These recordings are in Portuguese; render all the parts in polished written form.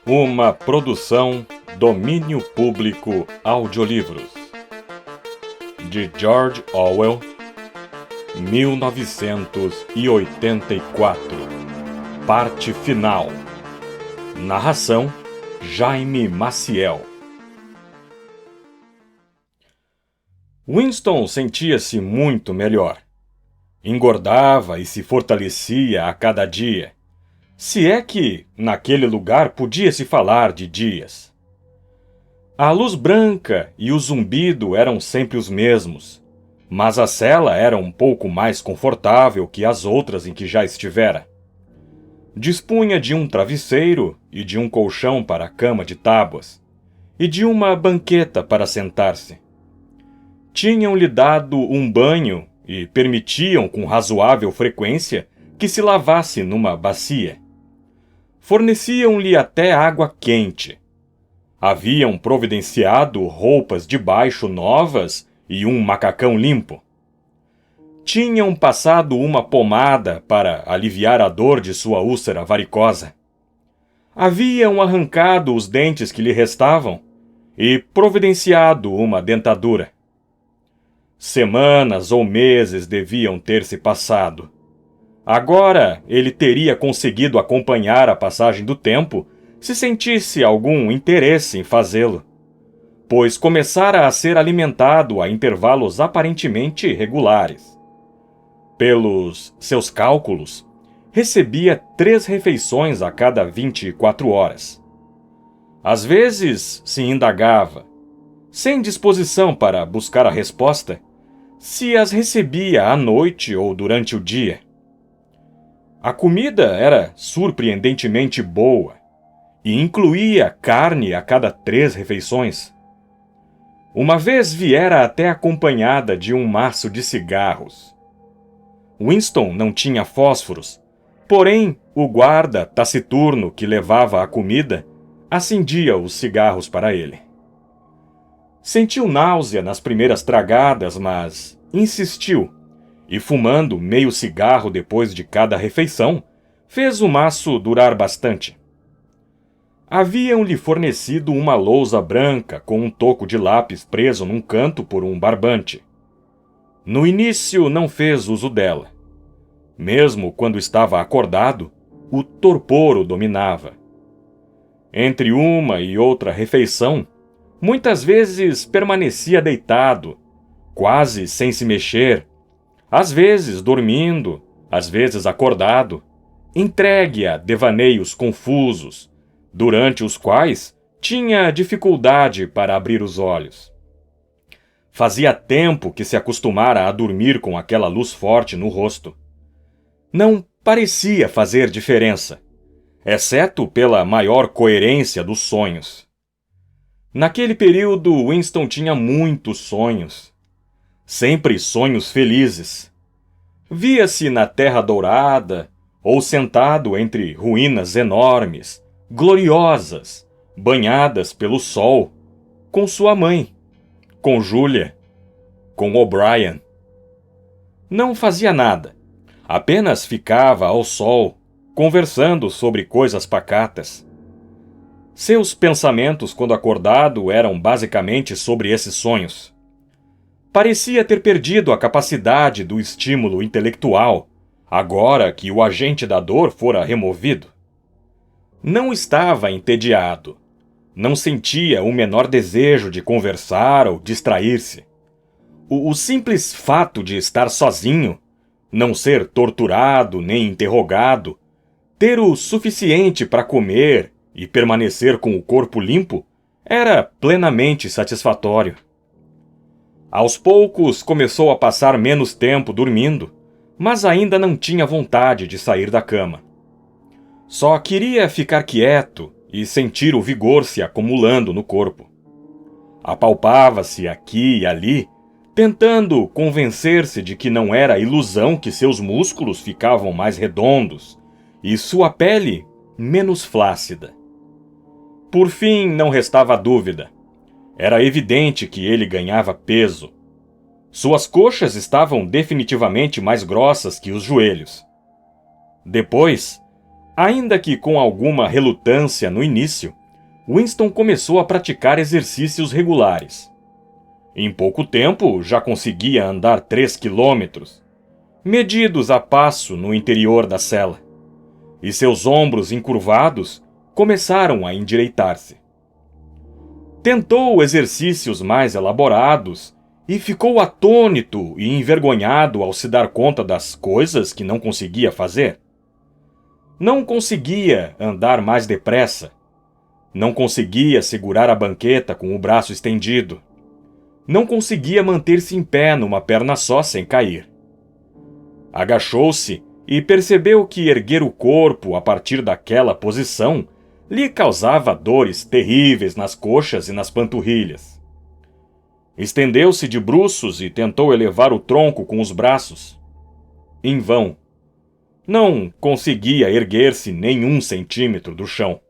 Uma produção Domínio Público Audiolivros, de George Orwell, 1984. Parte final. Narração Jaime Maciel. Winston sentia-se muito melhor. Engordava e se fortalecia a cada dia. Se é que, naquele lugar, podia-se falar de dias. A luz branca e o zumbido eram sempre os mesmos, mas a cela era um pouco mais confortável que as outras em que já estivera. Dispunha de um travesseiro e de um colchão para a cama de tábuas, e de uma banqueta para sentar-se. Tinham-lhe dado um banho e permitiam com razoável frequência que se lavasse numa bacia. Forneciam-lhe até água quente. Haviam providenciado roupas de baixo novas e um macacão limpo. Tinham passado uma pomada para aliviar a dor de sua úlcera varicosa. Haviam arrancado os dentes que lhe restavam e providenciado uma dentadura. Semanas ou meses deviam ter se passado. Agora ele teria conseguido acompanhar a passagem do tempo se sentisse algum interesse em fazê-lo, pois começara a ser alimentado a intervalos aparentemente regulares. Pelos seus cálculos, recebia 3 refeições a cada 24 horas. Às vezes se indagava, sem disposição para buscar a resposta, se as recebia à noite ou durante o dia. A comida era surpreendentemente boa e incluía carne a cada 3 refeições. Uma vez viera até acompanhada de um maço de cigarros. Winston não tinha fósforos, porém o guarda taciturno que levava a comida acendia os cigarros para ele. Sentiu náusea nas primeiras tragadas, mas insistiu, e fumando meio cigarro depois de cada refeição, fez o maço durar bastante. Haviam-lhe fornecido uma lousa branca com um toco de lápis preso num canto por um barbante. No início não fez uso dela. Mesmo quando estava acordado, o torpor o dominava. Entre uma e outra refeição, muitas vezes permanecia deitado, quase sem se mexer, às vezes dormindo, às vezes acordado, entregue a devaneios confusos, durante os quais tinha dificuldade para abrir os olhos. Fazia tempo que se acostumara a dormir com aquela luz forte no rosto. Não parecia fazer diferença, exceto pela maior coerência dos sonhos. Naquele período, Winston tinha muitos sonhos. Sempre sonhos felizes. Via-se na Terra Dourada, ou sentado entre ruínas enormes, gloriosas, banhadas pelo sol, com sua mãe, com Julia, com O'Brien. Não fazia nada, apenas ficava ao sol, conversando sobre coisas pacatas. Seus pensamentos, quando acordado, eram basicamente sobre esses sonhos. Parecia ter perdido a capacidade do estímulo intelectual, agora que o agente da dor fora removido. Não estava entediado. Não sentia o menor desejo de conversar ou distrair-se. O simples fato de estar sozinho, não ser torturado nem interrogado, ter o suficiente para comer e permanecer com o corpo limpo, era plenamente satisfatório. Aos poucos começou a passar menos tempo dormindo, mas ainda não tinha vontade de sair da cama. Só queria ficar quieto e sentir o vigor se acumulando no corpo. Apalpava-se aqui e ali, tentando convencer-se de que não era ilusão que seus músculos ficavam mais redondos e sua pele menos flácida. Por fim, não restava dúvida. Era evidente que ele ganhava peso. Suas coxas estavam definitivamente mais grossas que os joelhos. Depois, Ainda que com alguma relutância no início, Winston começou a praticar exercícios regulares. Em pouco tempo, já conseguia andar 3 quilômetros, medidos a passo no interior da cela, e seus ombros encurvados começaram a endireitar-se. Tentou exercícios mais elaborados e ficou atônito e envergonhado ao se dar conta das coisas que não conseguia fazer. Não conseguia andar mais depressa. Não conseguia segurar a banqueta com o braço estendido. Não conseguia manter-se em pé numa perna só sem cair. Agachou-se e percebeu que erguer o corpo a partir daquela posição lhe causava dores terríveis nas coxas e nas panturrilhas. Estendeu-se de bruços e tentou elevar o tronco com os braços. Em vão. Não conseguia erguer-se nem 1 centímetro do chão.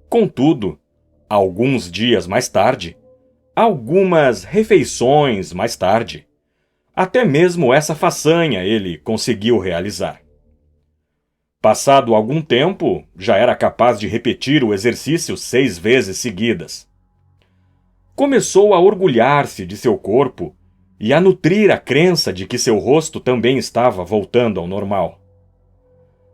Contudo, alguns dias mais tarde, algumas refeições mais tarde, até mesmo essa façanha ele conseguiu realizar. Passado algum tempo, já era capaz de repetir o exercício 6 vezes seguidas. Começou a orgulhar-se de seu corpo e a nutrir a crença de que seu rosto também estava voltando ao normal.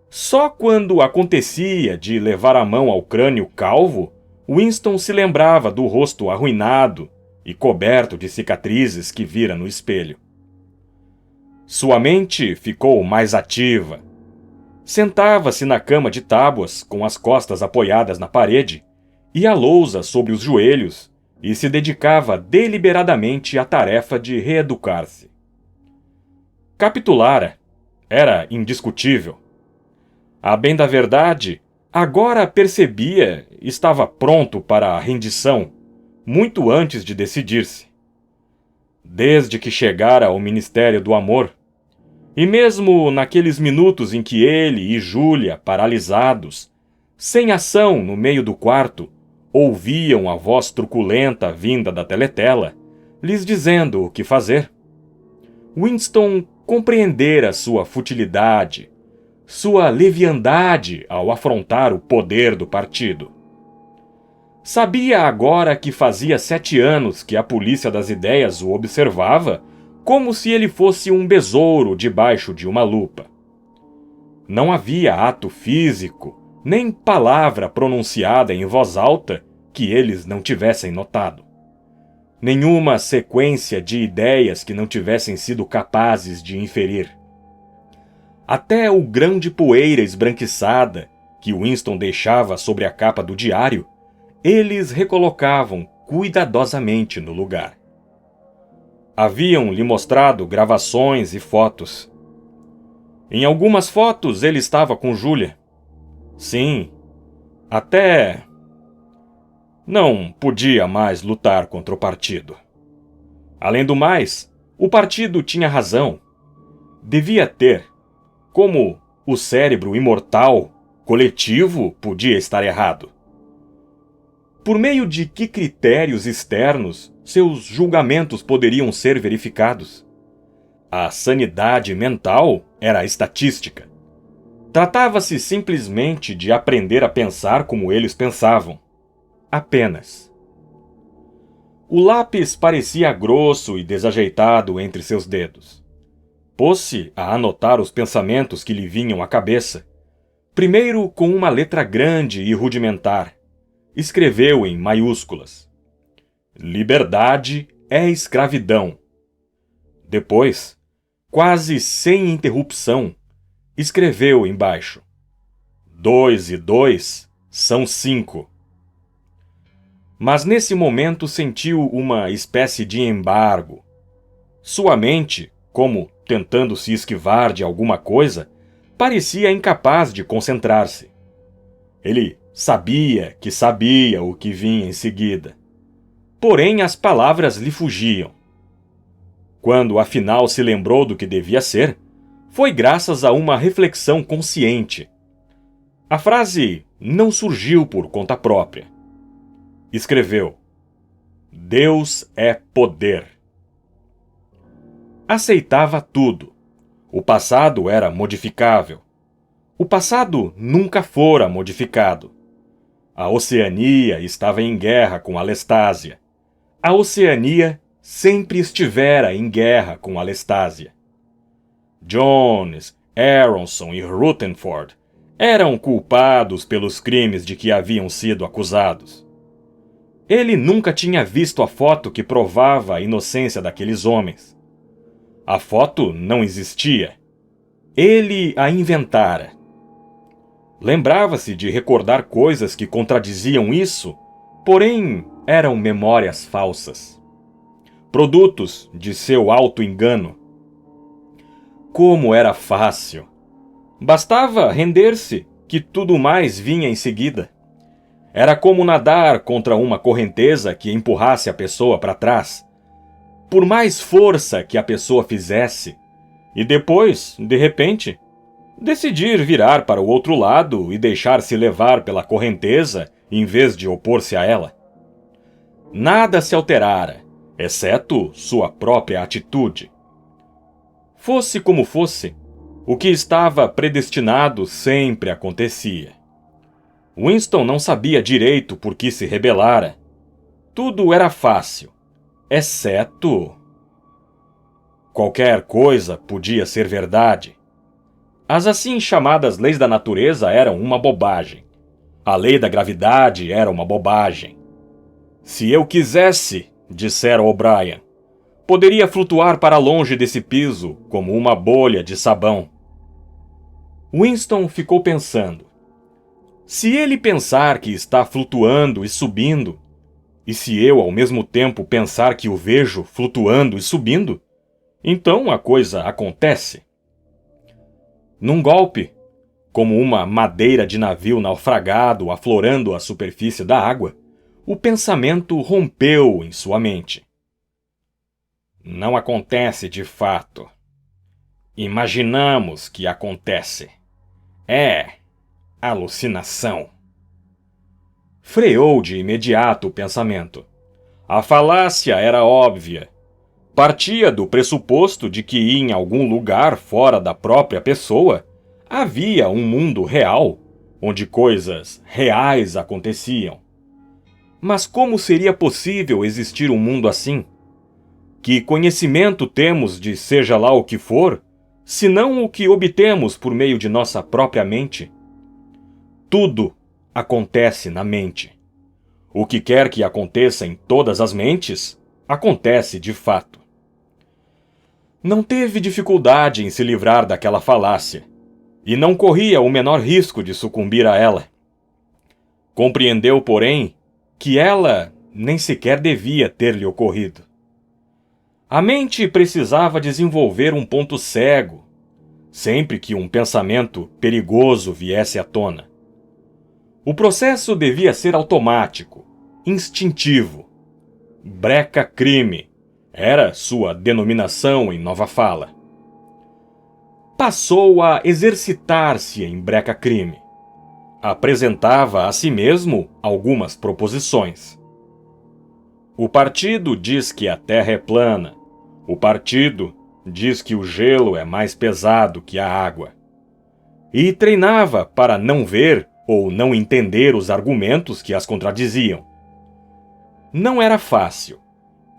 Só quando acontecia de levar a mão ao crânio calvo, Winston se lembrava do rosto arruinado e coberto de cicatrizes que vira no espelho. Sua mente ficou mais ativa. Sentava-se na cama de tábuas, com as costas apoiadas na parede e a lousa sobre os joelhos, e se dedicava deliberadamente à tarefa de reeducar-se. Capitulara. Era indiscutível. A bem da verdade, agora percebia, estava pronto para a rendição, muito antes de decidir-se. Desde que chegara ao Ministério do Amor, e mesmo naqueles minutos em que ele e Júlia, paralisados, sem ação no meio do quarto, ouviam a voz truculenta vinda da teletela, lhes dizendo o que fazer, Winston compreendera sua futilidade, sua leviandade ao afrontar o poder do partido. Sabia agora que fazia 7 anos que a polícia das ideias o observava como se ele fosse um besouro debaixo de uma lupa. Não havia ato físico, nem palavra pronunciada em voz alta que eles não tivessem notado. Nenhuma sequência de ideias que não tivessem sido capazes de inferir. Até o grão de poeira esbranquiçada que Winston deixava sobre a capa do diário, eles recolocavam cuidadosamente no lugar. Haviam-lhe mostrado gravações e fotos. Em algumas fotos ele estava com Júlia. Sim, até não podia mais lutar contra o partido. Além do mais, o partido tinha razão. Devia ter. Como o cérebro imortal, coletivo, podia estar errado. Por meio de que critérios externos seus julgamentos poderiam ser verificados? A sanidade mental era estatística. Tratava-se simplesmente de aprender a pensar como eles pensavam. Apenas. O lápis parecia grosso e desajeitado entre seus dedos. Pôs-se a anotar os pensamentos que lhe vinham à cabeça. Primeiro com uma letra grande e rudimentar. Escreveu em maiúsculas: Liberdade é escravidão. Depois, quase sem interrupção, escreveu embaixo: 2 e 2 são 5. Mas nesse momento sentiu uma espécie de embargo. Sua mente, como tentando se esquivar de alguma coisa, parecia incapaz de concentrar-se. Ele sabia que sabia o que vinha em seguida. Porém, as palavras lhe fugiam. Quando afinal se lembrou do que devia ser, foi graças a uma reflexão consciente. A frase não surgiu por conta própria. Escreveu: Deus é poder. Aceitava tudo. O passado era modificável. O passado nunca fora modificado. A Oceania estava em guerra com a Lestásia. A Oceania sempre estivera em guerra com a Lestásia. Jones, Aronson e Rutherford eram culpados pelos crimes de que haviam sido acusados. Ele nunca tinha visto a foto que provava a inocência daqueles homens. A foto não existia. Ele a inventara. Lembrava-se de recordar coisas que contradiziam isso, porém eram memórias falsas. Produtos de seu auto-engano. Como era fácil! Bastava render-se, que tudo mais vinha em seguida. Era como nadar contra uma correnteza que empurrasse a pessoa para trás. Por mais força que a pessoa fizesse, e depois, de repente, decidir virar para o outro lado e deixar-se levar pela correnteza em vez de opor-se a ela. Nada se alterara, exceto sua própria atitude. Fosse como fosse, o que estava predestinado sempre acontecia. Winston não sabia direito por que se rebelara. Tudo era fácil, exceto... Qualquer coisa podia ser verdade. As assim chamadas leis da natureza eram uma bobagem. A lei da gravidade era uma bobagem. Se eu quisesse, dissera O'Brien, poderia flutuar para longe desse piso como uma bolha de sabão. Winston ficou pensando. Se ele pensar que está flutuando e subindo, e se eu ao mesmo tempo pensar que o vejo flutuando e subindo, então a coisa acontece. Num golpe, como uma madeira de navio naufragado aflorando a superfície da água, o pensamento rompeu em sua mente. Não acontece de fato. Imaginamos que acontece. É alucinação. Freou de imediato o pensamento. A falácia era óbvia. Partia do pressuposto de que em algum lugar fora da própria pessoa havia um mundo real, onde coisas reais aconteciam. Mas como seria possível existir um mundo assim? Que conhecimento temos de seja lá o que for, senão o que obtemos por meio de nossa própria mente? Tudo acontece na mente. O que quer que aconteça em todas as mentes, acontece de fato. Não teve dificuldade em se livrar daquela falácia, e não corria o menor risco de sucumbir a ela. Compreendeu, porém, que ela nem sequer devia ter-lhe ocorrido. A mente precisava desenvolver um ponto cego, sempre que um pensamento perigoso viesse à tona. O processo devia ser automático, instintivo. Breca-crime era sua denominação em nova fala. Passou a exercitar-se em breca-crime. Apresentava a si mesmo algumas proposições. O partido diz que a Terra é plana. O partido diz que o gelo é mais pesado que a água. E treinava para não ver ou não entender os argumentos que as contradiziam. Não era fácil.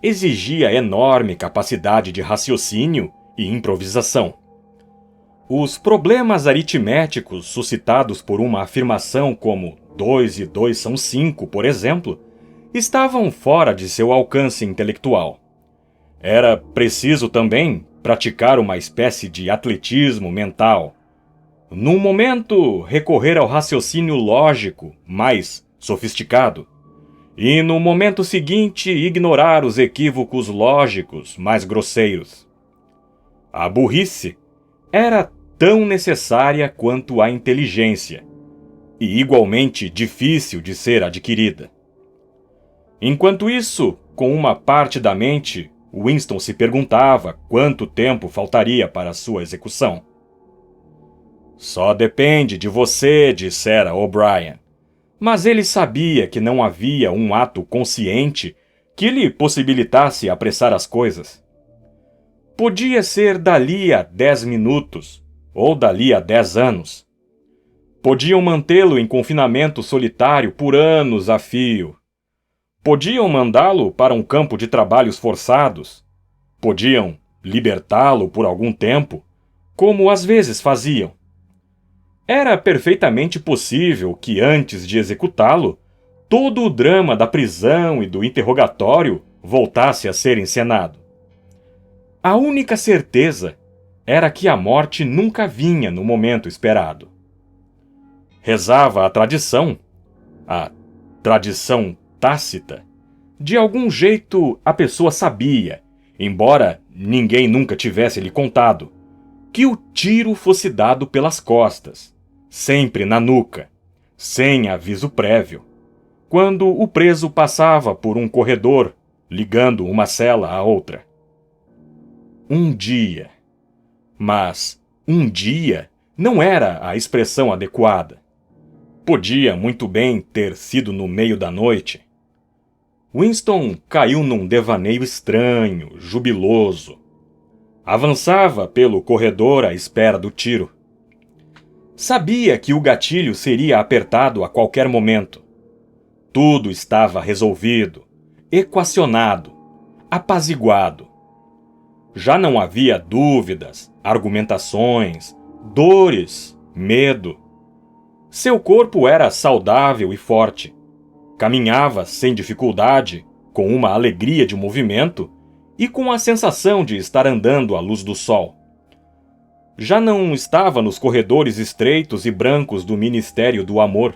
Exigia enorme capacidade de raciocínio e improvisação. Os problemas aritméticos suscitados por uma afirmação como 2 e 2 são 5, por exemplo, estavam fora de seu alcance intelectual. Era preciso também praticar uma espécie de atletismo mental. Num momento, recorrer ao raciocínio lógico, mais sofisticado, e no momento seguinte ignorar os equívocos lógicos mais grosseiros. A burrice era tão necessária quanto a inteligência, e igualmente difícil de ser adquirida. Enquanto isso, com uma parte da mente, Winston se perguntava quanto tempo faltaria para sua execução. Só depende de você, dissera O'Brien. Mas ele sabia que não havia um ato consciente que lhe possibilitasse apressar as coisas. Podia ser dali a 10 minutos, ou dali a 10 anos. Podiam mantê-lo em confinamento solitário por anos a fio. Podiam mandá-lo para um campo de trabalhos forçados. Podiam libertá-lo por algum tempo, como às vezes faziam. Era perfeitamente possível que, antes de executá-lo, todo o drama da prisão e do interrogatório voltasse a ser encenado. A única certeza era que a morte nunca vinha no momento esperado. Rezava a tradição tácita. De algum jeito a pessoa sabia, embora ninguém nunca tivesse lhe contado, que o tiro fosse dado pelas costas, sempre na nuca, sem aviso prévio, quando o preso passava por um corredor, ligando uma cela à outra. Um dia. Mas um dia não era a expressão adequada. Podia muito bem ter sido no meio da noite. Winston caiu num devaneio estranho, jubiloso. Avançava pelo corredor à espera do tiro. Sabia que o gatilho seria apertado a qualquer momento. Tudo estava resolvido, equacionado, apaziguado. Já não havia dúvidas, argumentações, dores, medo. Seu corpo era saudável e forte. Caminhava sem dificuldade, com uma alegria de movimento e com a sensação de estar andando à luz do sol. Já não estava nos corredores estreitos e brancos do Ministério do Amor,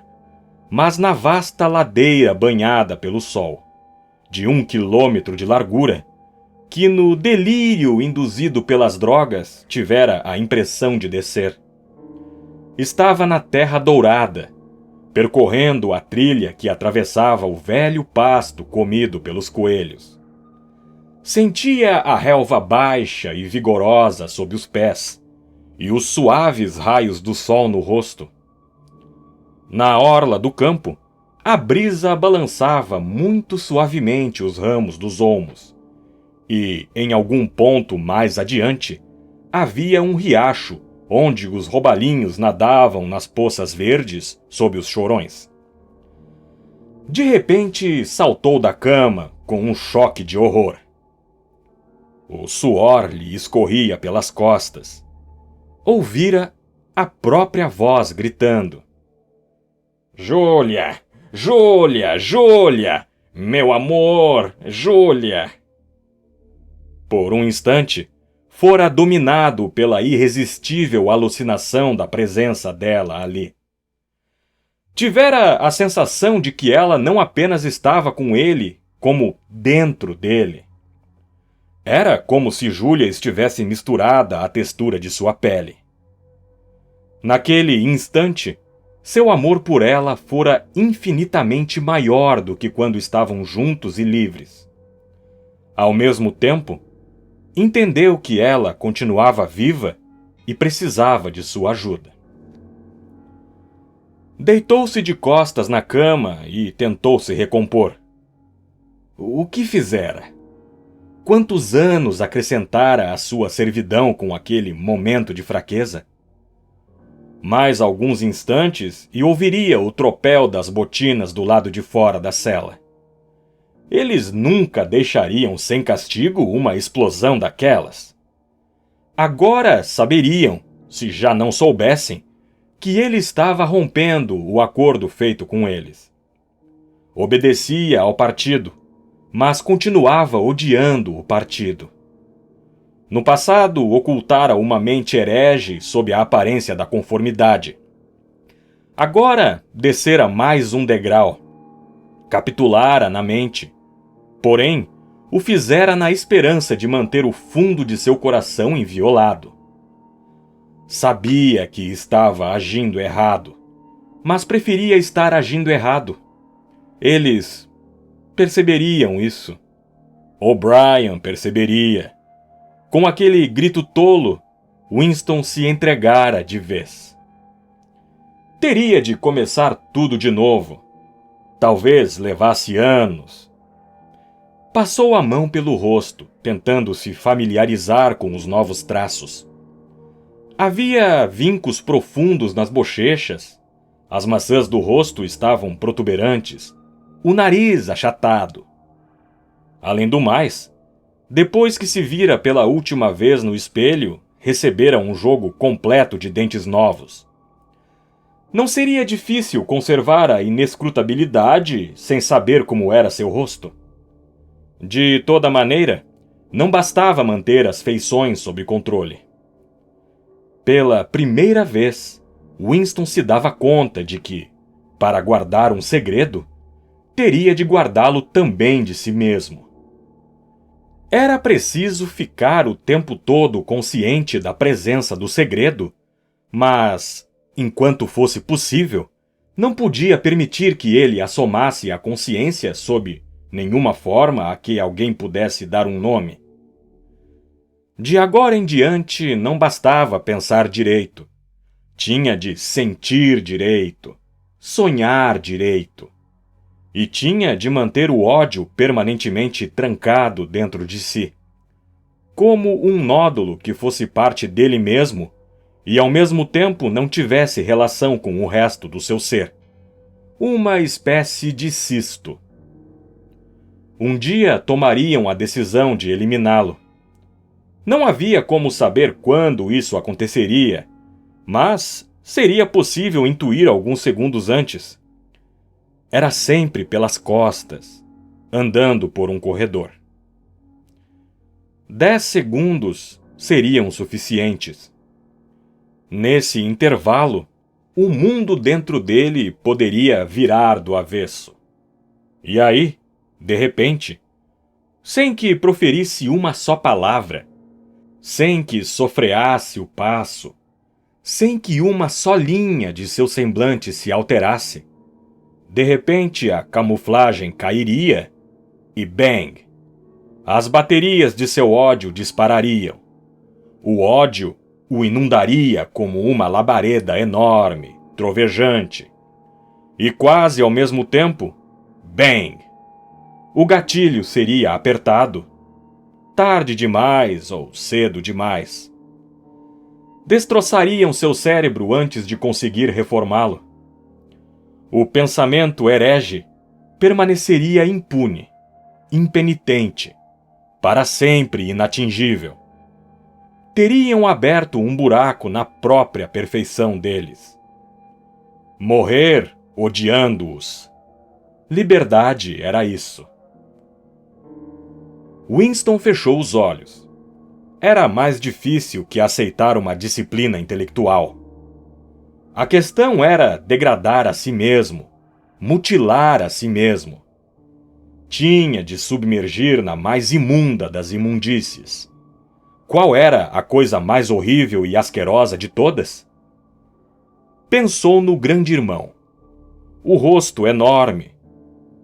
mas na vasta ladeira banhada pelo sol, de 1 quilômetro de largura, que no delírio induzido pelas drogas tivera a impressão de descer. Estava na terra dourada, percorrendo a trilha que atravessava o velho pasto comido pelos coelhos. Sentia a relva baixa e vigorosa sob os pés, e os suaves raios do sol no rosto. Na orla do campo, a brisa balançava muito suavemente os ramos dos olmos, e, em algum ponto mais adiante, havia um riacho onde os robalinhos nadavam nas poças verdes sob os chorões. De repente, saltou da cama com um choque de horror. O suor lhe escorria pelas costas. Ouvira a própria voz gritando: "Júlia! Júlia! Júlia! Meu amor! Júlia!" Por um instante, fora dominado pela irresistível alucinação da presença dela ali. Tivera a sensação de que ela não apenas estava com ele, como dentro dele. Era como se Júlia estivesse misturada à textura de sua pele. Naquele instante, seu amor por ela fora infinitamente maior do que quando estavam juntos e livres. Ao mesmo tempo, entendeu que ela continuava viva e precisava de sua ajuda. Deitou-se de costas na cama e tentou se recompor. O que fizera? Quantos anos acrescentara à sua servidão com aquele momento de fraqueza? Mais alguns instantes e ouviria o tropel das botinas do lado de fora da cela. Eles nunca deixariam sem castigo uma explosão daquelas. Agora saberiam, se já não soubessem, que ele estava rompendo o acordo feito com eles. Obedecia ao partido, mas continuava odiando o partido. No passado, ocultara uma mente herege sob a aparência da conformidade. Agora, descera mais um degrau. Capitulara na mente. Porém, o fizera na esperança de manter o fundo de seu coração inviolado. Sabia que estava agindo errado, mas preferia estar agindo errado. Eles perceberiam isso. O'Brien perceberia. Com aquele grito tolo, Winston se entregara de vez. Teria de começar tudo de novo. Talvez levasse anos. Passou a mão pelo rosto, tentando se familiarizar com os novos traços. Havia vincos profundos nas bochechas, As maçãs do rosto estavam protuberantes, o nariz achatado. Além do mais, depois que se vira pela última vez no espelho, recebera um jogo completo de dentes novos. Não seria difícil conservar a inescrutabilidade sem saber como era seu rosto. De toda maneira, não bastava manter as feições sob controle. Pela primeira vez, Winston se dava conta de que, para guardar um segredo, teria de guardá-lo também de si mesmo. Era preciso ficar o tempo todo consciente da presença do segredo, mas, enquanto fosse possível, não podia permitir que ele assomasse a consciência sob nenhuma forma a que alguém pudesse dar um nome. De agora em diante não bastava pensar direito. Tinha de sentir direito, sonhar direito. E tinha de manter o ódio permanentemente trancado dentro de si, como um nódulo que fosse parte dele mesmo e ao mesmo tempo não tivesse relação com o resto do seu ser. Uma espécie de cisto. Um dia tomariam a decisão de eliminá-lo. Não havia como saber quando isso aconteceria, mas seria possível intuir alguns segundos antes. Era sempre pelas costas, andando por um corredor. 10 segundos seriam suficientes. Nesse intervalo, o mundo dentro dele poderia virar do avesso. E aí, de repente, sem que proferisse uma só palavra, sem que sofreasse o passo, sem que uma só linha de seu semblante se alterasse, de repente a camuflagem cairia e bang! As baterias de seu ódio disparariam. O ódio o inundaria como uma labareda enorme, trovejante. E quase ao mesmo tempo, bang! O gatilho seria apertado. Tarde demais ou cedo demais. Destroçariam seu cérebro antes de conseguir reformá-lo. O pensamento herege permaneceria impune, impenitente, para sempre inatingível. Teriam aberto um buraco na própria perfeição deles. Morrer odiando-os. Liberdade era isso. Winston fechou os olhos. Era mais difícil que aceitar uma disciplina intelectual. A questão era degradar a si mesmo, mutilar a si mesmo. Tinha de submergir na mais imunda das imundícies. Qual era a coisa mais horrível e asquerosa de todas? Pensou no grande irmão. O rosto enorme.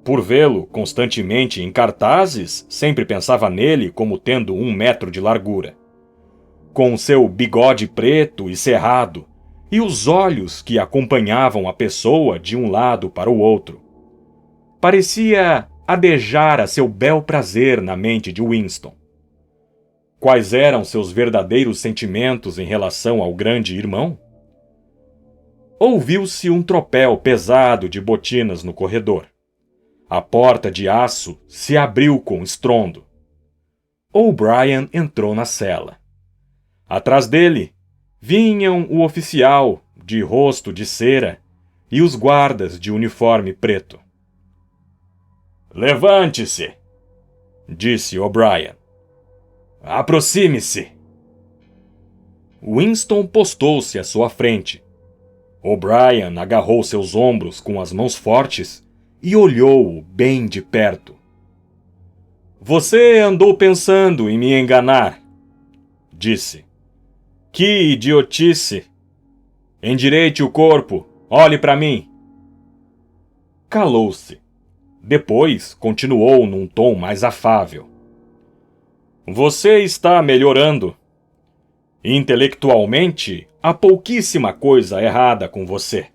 Por vê-lo constantemente em cartazes, sempre pensava nele como tendo 1 metro de largura. Com seu bigode preto e cerrado, e os olhos que acompanhavam a pessoa de um lado para o outro. Parecia adejar a seu bel prazer na mente de Winston. Quais eram seus verdadeiros sentimentos em relação ao grande irmão? Ouviu-se um tropel pesado de botinas no corredor. A porta de aço se abriu com estrondo. O'Brien entrou na cela. Atrás dele, vinham o oficial, de rosto de cera, e os guardas de uniforme preto. "Levante-se", disse O'Brien. "Aproxime-se." Winston postou-se à sua frente. O'Brien agarrou seus ombros com as mãos fortes e olhou-o bem de perto. "Você andou pensando em me enganar", disse. "Que idiotice! Endireite o corpo, olhe para mim." Calou-se. Depois continuou num tom mais afável. "Você está melhorando. Intelectualmente, há pouquíssima coisa errada com você.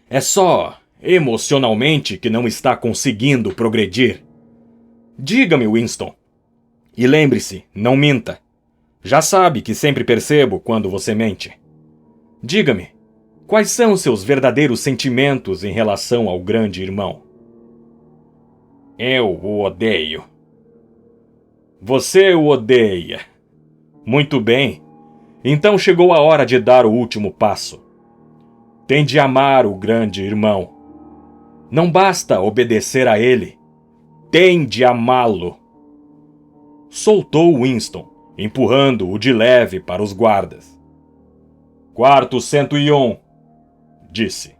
É só emocionalmente que não está conseguindo progredir. Diga-me, Winston. E lembre-se, não minta. Já sabe que sempre percebo quando você mente. Diga-me, Quais são seus verdadeiros sentimentos em relação ao grande irmão? Eu o odeio. Você o odeia. Muito bem. Então chegou a hora de dar o último passo. Tem de amar o grande irmão. Não basta obedecer a ele. Tem de amá-lo. Soltou Winston, empurrando-o de leve para os guardas. Quarto 101, disse.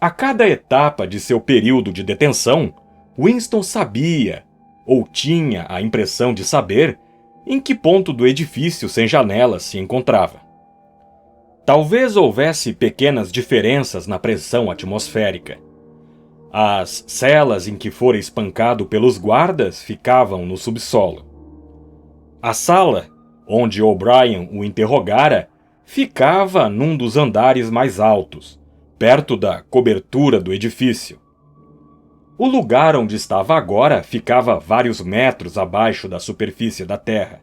A cada etapa de seu período de detenção, Winston sabia, ou tinha a impressão de saber, em que ponto do edifício sem janelas se encontrava. Talvez houvesse pequenas diferenças na pressão atmosférica. As celas em que fora espancado pelos guardas ficavam no subsolo. A sala, onde O'Brien o interrogara, ficava num dos andares mais altos, perto da cobertura do edifício. O lugar onde estava agora ficava vários metros abaixo da superfície da terra,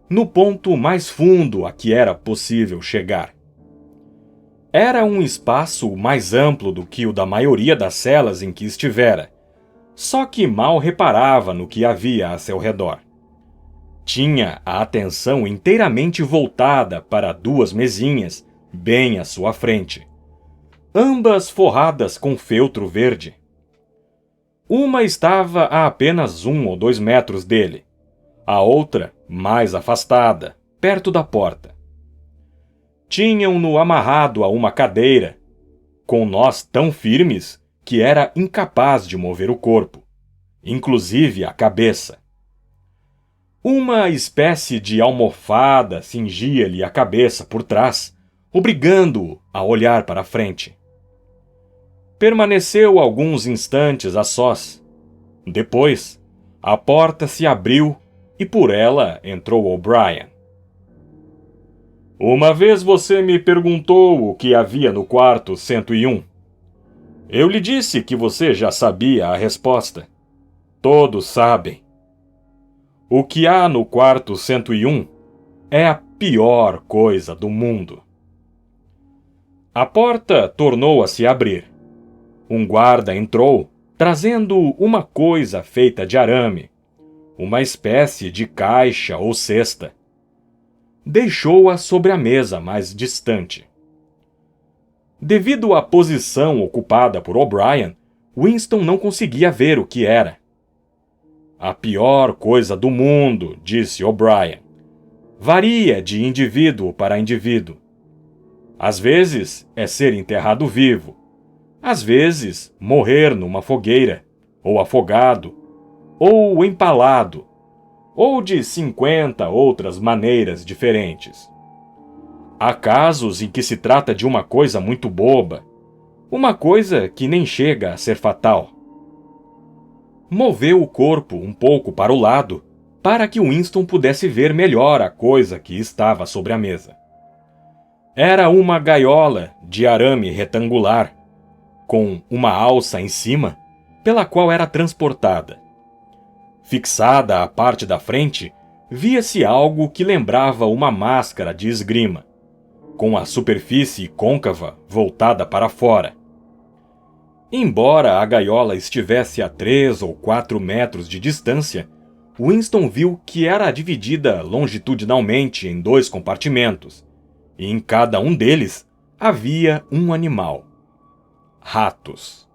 no ponto mais fundo a que era possível chegar. Era um espaço mais amplo do que o da maioria das celas em que estivera, só que mal reparava no que havia a seu redor. Tinha a atenção inteiramente voltada para duas mesinhas, bem à sua frente, ambas forradas com feltro verde. Uma estava a apenas 1 ou 2 metros dele, a outra mais afastada, perto da porta. Tinham-no amarrado a uma cadeira, com nós tão firmes que era incapaz de mover o corpo, inclusive a cabeça. Uma espécie de almofada cingia-lhe a cabeça por trás, obrigando-o a olhar para a frente. Permaneceu alguns instantes a sós. Depois, a porta se abriu e por ela entrou O'Brien. Uma vez você me perguntou o que havia no quarto 101. Eu lhe disse que você já sabia a resposta. Todos sabem. O que há no quarto 101 é a pior coisa do mundo. A porta tornou a se abrir. Um guarda entrou, trazendo uma coisa feita de arame, uma espécie de caixa ou cesta. Deixou-a sobre a mesa mais distante. Devido à posição ocupada por O'Brien, Winston não conseguia ver o que era. A pior coisa do mundo, disse O'Brien. Varia de indivíduo para indivíduo. Às vezes é ser enterrado vivo. Às vezes, morrer numa fogueira, ou afogado, ou empalado, ou de 50 outras maneiras diferentes. Há casos em que se trata de uma coisa muito boba, uma coisa que nem chega a ser fatal. Moveu o corpo um pouco para o lado, para que Winston pudesse ver melhor a coisa que estava sobre a mesa. Era uma gaiola de arame retangular, com uma alça em cima, pela qual era transportada. Fixada à parte da frente, via-se algo que lembrava uma máscara de esgrima, com a superfície côncava voltada para fora. Embora a gaiola estivesse a 3 ou 4 metros de distância, Winston viu que era dividida longitudinalmente em 2 compartimentos, e em cada um deles havia um animal. Ratos.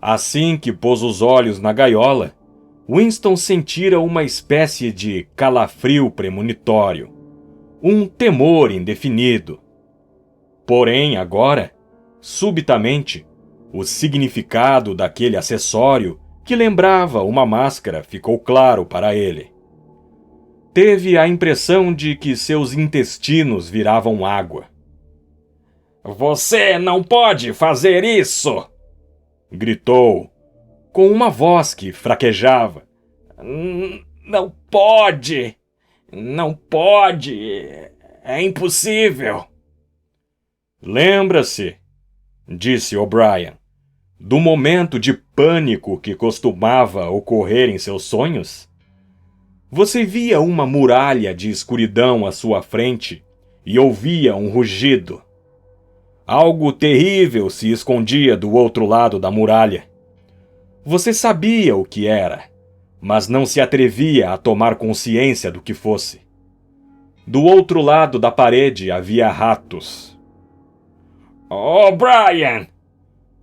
Assim que pôs os olhos na gaiola, Winston sentira uma espécie de calafrio premonitório, um temor indefinido. Porém, agora, subitamente, o significado daquele acessório, que lembrava uma máscara, ficou claro para ele. Teve a impressão de que seus intestinos viravam água. Você não pode fazer isso! Gritou, com uma voz que fraquejava. Não pode! Não pode! É impossível! Lembra-se, disse O'Brien, do momento de pânico que costumava ocorrer em seus sonhos? Você via uma muralha de escuridão à sua frente e ouvia um rugido. Algo terrível se escondia do outro lado da muralha. Você sabia o que era, mas não se atrevia a tomar consciência do que fosse. Do outro lado da parede havia ratos. "Oh, Brian!"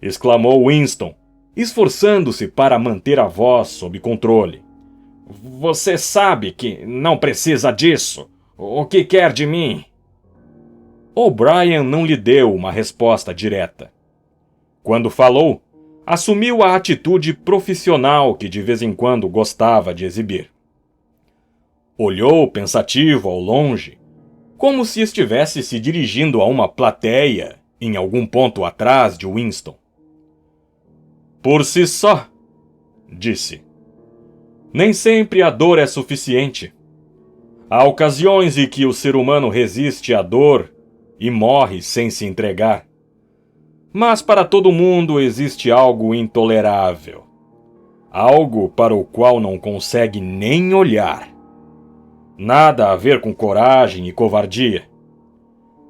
exclamou Winston, esforçando-se para manter a voz sob controle. "Você sabe que não precisa disso. O que quer de mim?" O'Brien não lhe deu uma resposta direta. Quando falou, assumiu a atitude profissional que de vez em quando gostava de exibir. Olhou pensativo ao longe, como se estivesse se dirigindo a uma plateia em algum ponto atrás de Winston. "Por si só", disse. "Nem sempre a dor é suficiente. Há ocasiões em que o ser humano resiste à dor e morre sem se entregar. Mas para todo mundo existe algo intolerável. Algo para o qual não consegue nem olhar. Nada a ver com coragem e covardia.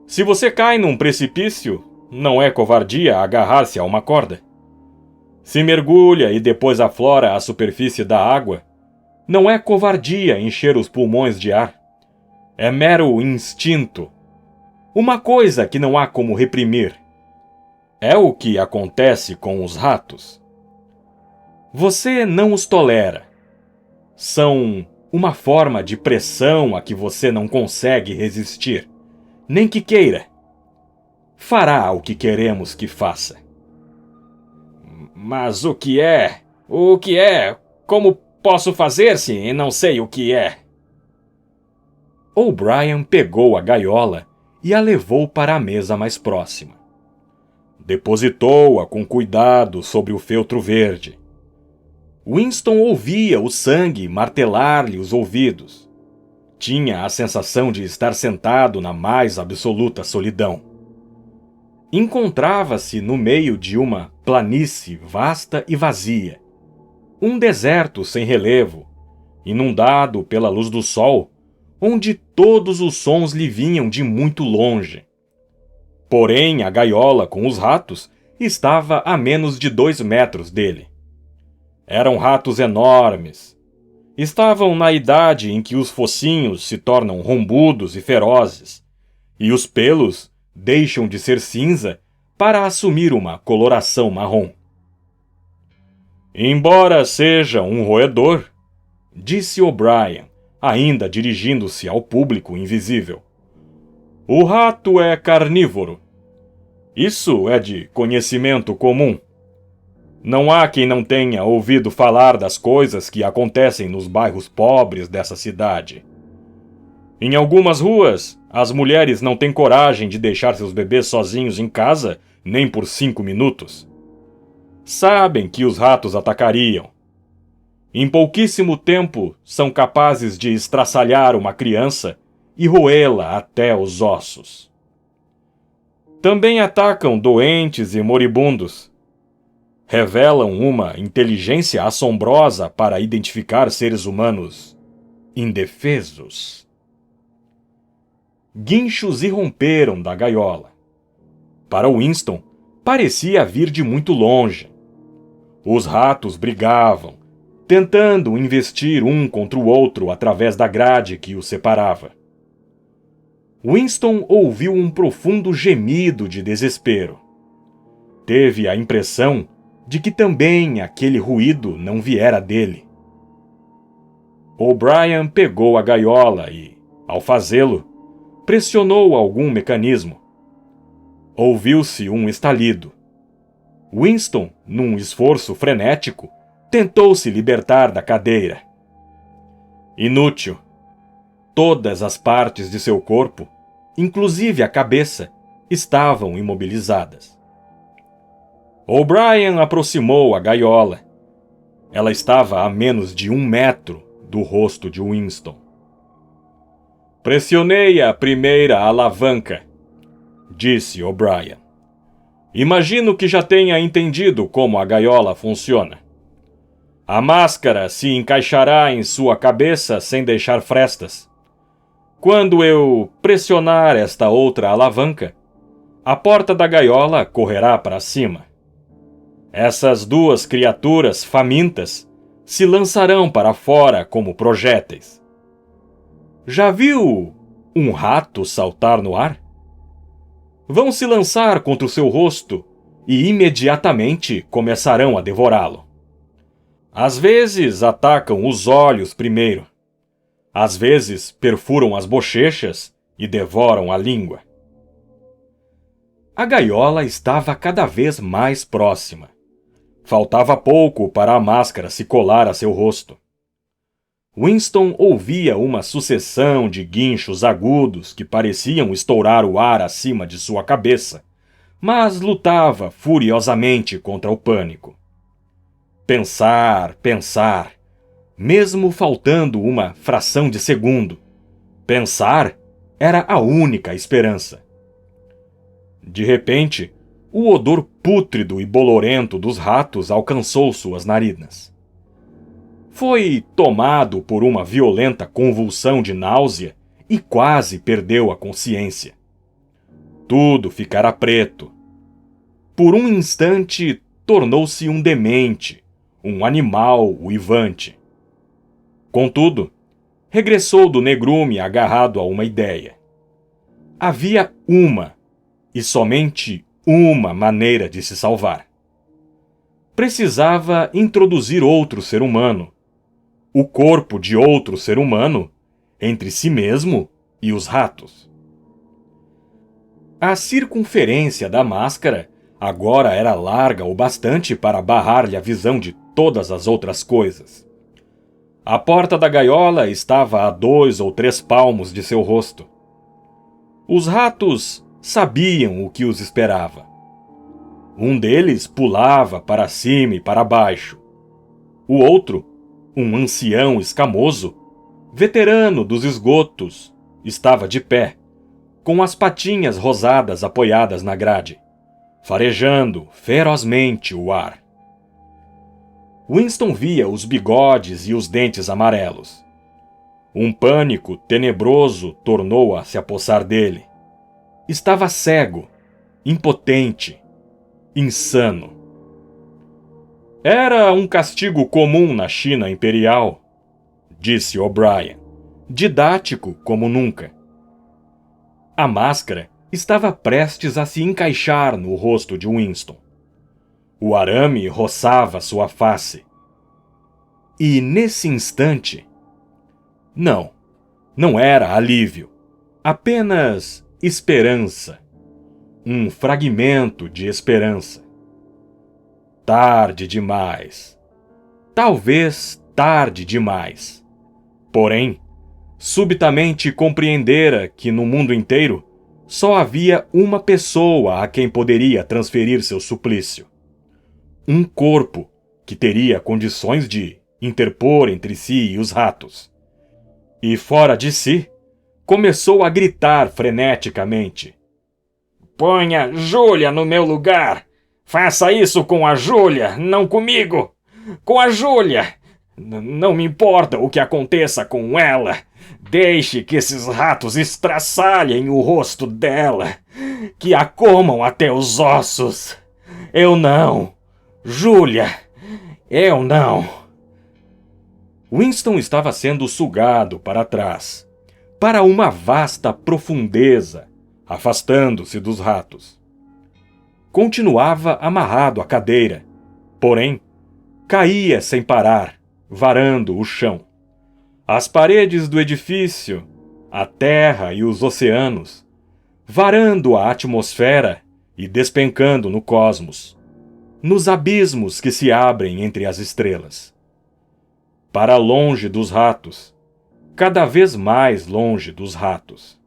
Se você cai num precipício, não é covardia agarrar-se a uma corda. Se mergulha e depois aflora à superfície da água, não é covardia encher os pulmões de ar. É mero instinto. Uma coisa que não há como reprimir. É o que acontece com os ratos. Você não os tolera. São uma forma de pressão a que você não consegue resistir, nem que queira. Fará o que queremos que faça." "Mas o que é? O que é? Como posso fazer se não sei o que é?" O'Brien pegou a gaiola e a levou para a mesa mais próxima. Depositou-a com cuidado sobre o feltro verde. Winston ouvia o sangue martelar-lhe os ouvidos. Tinha a sensação de estar sentado na mais absoluta solidão. Encontrava-se no meio de uma planície vasta e vazia. Um deserto sem relevo, inundado pela luz do sol, onde todos os sons lhe vinham de muito longe. Porém, a gaiola com os ratos estava a menos de 2 metros dele. Eram ratos enormes. Estavam na idade em que os focinhos se tornam rombudos e ferozes, e os pelos deixam de ser cinza para assumir uma coloração marrom. "Embora seja um roedor", disse O'Brien, ainda dirigindo-se ao público invisível, "o rato é carnívoro. Isso é de conhecimento comum. Não há quem não tenha ouvido falar das coisas que acontecem nos bairros pobres dessa cidade. Em algumas ruas, as mulheres não têm coragem de deixar seus bebês sozinhos em casa nem por 5 minutos. Sabem que os ratos atacariam. Em pouquíssimo tempo, são capazes de estraçalhar uma criança e roê-la até os ossos. Também atacam doentes e moribundos. Revelam uma inteligência assombrosa para identificar seres humanos indefesos." Guinchos irromperam da gaiola. Para Winston, parecia vir de muito longe. Os ratos brigavam, tentando investir um contra o outro através da grade que os separava. Winston ouviu um profundo gemido de desespero. Teve a impressão de que também aquele ruído não viera dele. O'Brien pegou a gaiola e, ao fazê-lo, pressionou algum mecanismo. Ouviu-se um estalido. Winston, num esforço frenético, tentou se libertar da cadeira. Inútil. Todas as partes de seu corpo, inclusive a cabeça, estavam imobilizadas. O'Brien aproximou a gaiola. Ela estava a menos de 1 metro do rosto de Winston. "Pressionei a primeira alavanca", disse O'Brien. "Imagino que já tenha entendido como a gaiola funciona. A máscara se encaixará em sua cabeça sem deixar frestas. Quando eu pressionar esta outra alavanca, a porta da gaiola correrá para cima. Essas duas criaturas famintas se lançarão para fora como projéteis. Já viu um rato saltar no ar? Vão se lançar contra o seu rosto e imediatamente começarão a devorá-lo. Às vezes atacam os olhos primeiro. Às vezes perfuram as bochechas e devoram a língua. A gaiola estava cada vez mais próxima. Faltava pouco para a máscara se colar a seu rosto. Winston ouvia uma sucessão de guinchos agudos que pareciam estourar o ar acima de sua cabeça, mas lutava furiosamente contra o pânico. Pensar, mesmo faltando uma fração de segundo. Pensar era a única esperança. De repente, o odor pútrido e bolorento dos ratos alcançou suas narinas. Foi tomado por uma violenta convulsão de náusea e quase perdeu a consciência. Tudo ficara preto. Por um instante, tornou-se um demente, um animal uivante. Contudo, regressou do negrume agarrado a uma ideia. Havia uma, e somente uma maneira de se salvar. Precisava introduzir outro ser humano, o corpo de outro ser humano, entre si mesmo e os ratos. A circunferência da máscara agora era larga o bastante para barrar-lhe a visão de todas as outras coisas. A porta da gaiola estava a 2 ou 3 palmos de seu rosto. Os ratos sabiam o que os esperava. Um deles pulava para cima e para baixo. O outro, um ancião escamoso, veterano dos esgotos, estava de pé, com as patinhas rosadas apoiadas na grade, farejando ferozmente o ar. Winston via os bigodes e os dentes amarelos. Um pânico tenebroso tornou a se apossar dele. Estava cego, impotente, insano. Era um castigo comum na China imperial, disse O'Brien, didático como nunca. A máscara estava prestes a se encaixar no rosto de Winston. O arame roçava sua face. E nesse instante... Não era alívio, apenas esperança. Um fragmento de esperança. Tarde demais. Talvez tarde demais. Porém, subitamente compreendera que no mundo inteiro só havia uma pessoa a quem poderia transferir seu suplício. Um corpo que teria condições de interpor entre si e os ratos. E fora de si, começou a gritar freneticamente. Ponha Júlia no meu lugar! Faça isso com a Júlia, não comigo! Com a Júlia! Não me importa o que aconteça com ela. Deixe que esses ratos estraçalhem o rosto dela, que a comam até os ossos. Eu não! Júlia! Eu não! Winston estava sendo sugado para trás, para uma vasta profundeza, afastando-se dos ratos. Continuava amarrado à cadeira, porém, caía sem parar, varando o chão. As paredes do edifício, a terra e os oceanos, varando a atmosfera e despencando no cosmos, nos abismos que se abrem entre as estrelas. Para longe dos ratos, cada vez mais longe dos ratos.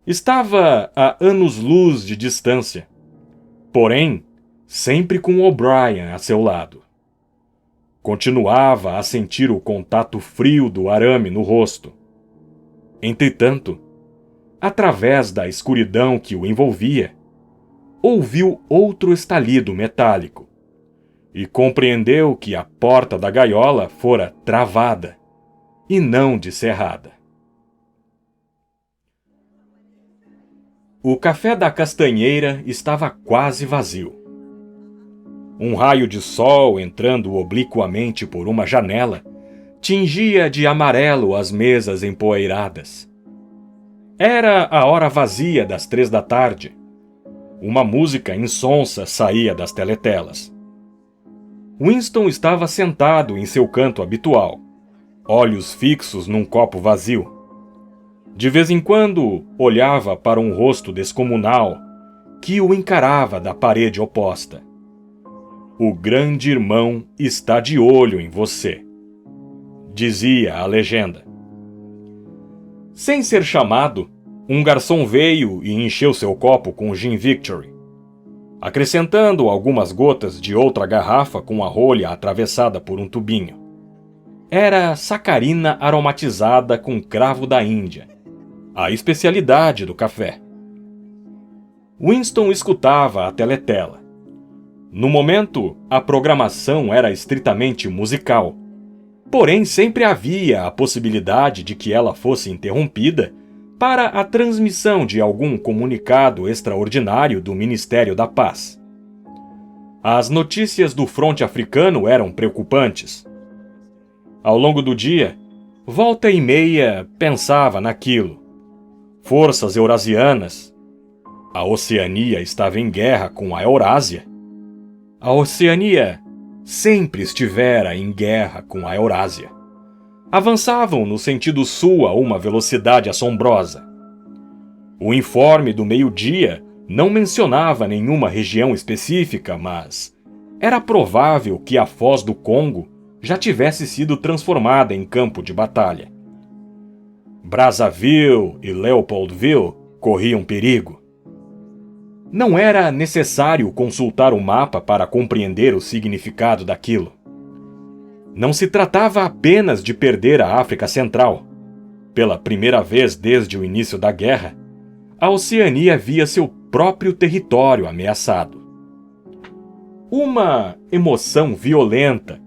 Estava a anos-luz de distância, porém, sempre com O'Brien a seu lado. Continuava a sentir o contato frio do arame no rosto. Entretanto, através da escuridão que o envolvia, ouviu outro estalido metálico e compreendeu que a porta da gaiola fora travada e não descerrada. O café da castanheira estava quase vazio. Um raio de sol entrando obliquamente por uma janela tingia de amarelo as mesas empoeiradas. Era a hora vazia das 3 da tarde. Uma música insonsa saía das teletelas. Winston estava sentado em seu canto habitual, olhos fixos num copo vazio. De vez em quando, olhava para um rosto descomunal que o encarava da parede oposta. O grande irmão está de olho em você, dizia a legenda. Sem ser chamado, um garçom veio e encheu seu copo com gin Victory, acrescentando algumas gotas de outra garrafa com a rolha atravessada por um tubinho. Era sacarina aromatizada com cravo da Índia, a especialidade do café. Winston escutava a teletela. No momento, a programação era estritamente musical, porém sempre havia a possibilidade de que ela fosse interrompida para a transmissão de algum comunicado extraordinário do Ministério da Paz. As notícias do fronte africano eram preocupantes. Ao longo do dia, volta e meia pensava naquilo. Forças eurasianas. A Oceania estava em guerra com a Eurásia. A Oceania sempre estivera em guerra com a Eurásia. Avançavam no sentido sul a uma velocidade assombrosa. O informe do meio-dia não mencionava nenhuma região específica, mas era provável que a Foz do Congo já tivesse sido transformada em campo de batalha. Brazzaville e Leopoldville corriam perigo. Não era necessário consultar o mapa para compreender o significado daquilo. Não se tratava apenas de perder a África Central. Pela primeira vez desde o início da guerra, a Oceania via seu próprio território ameaçado. Uma emoção violenta,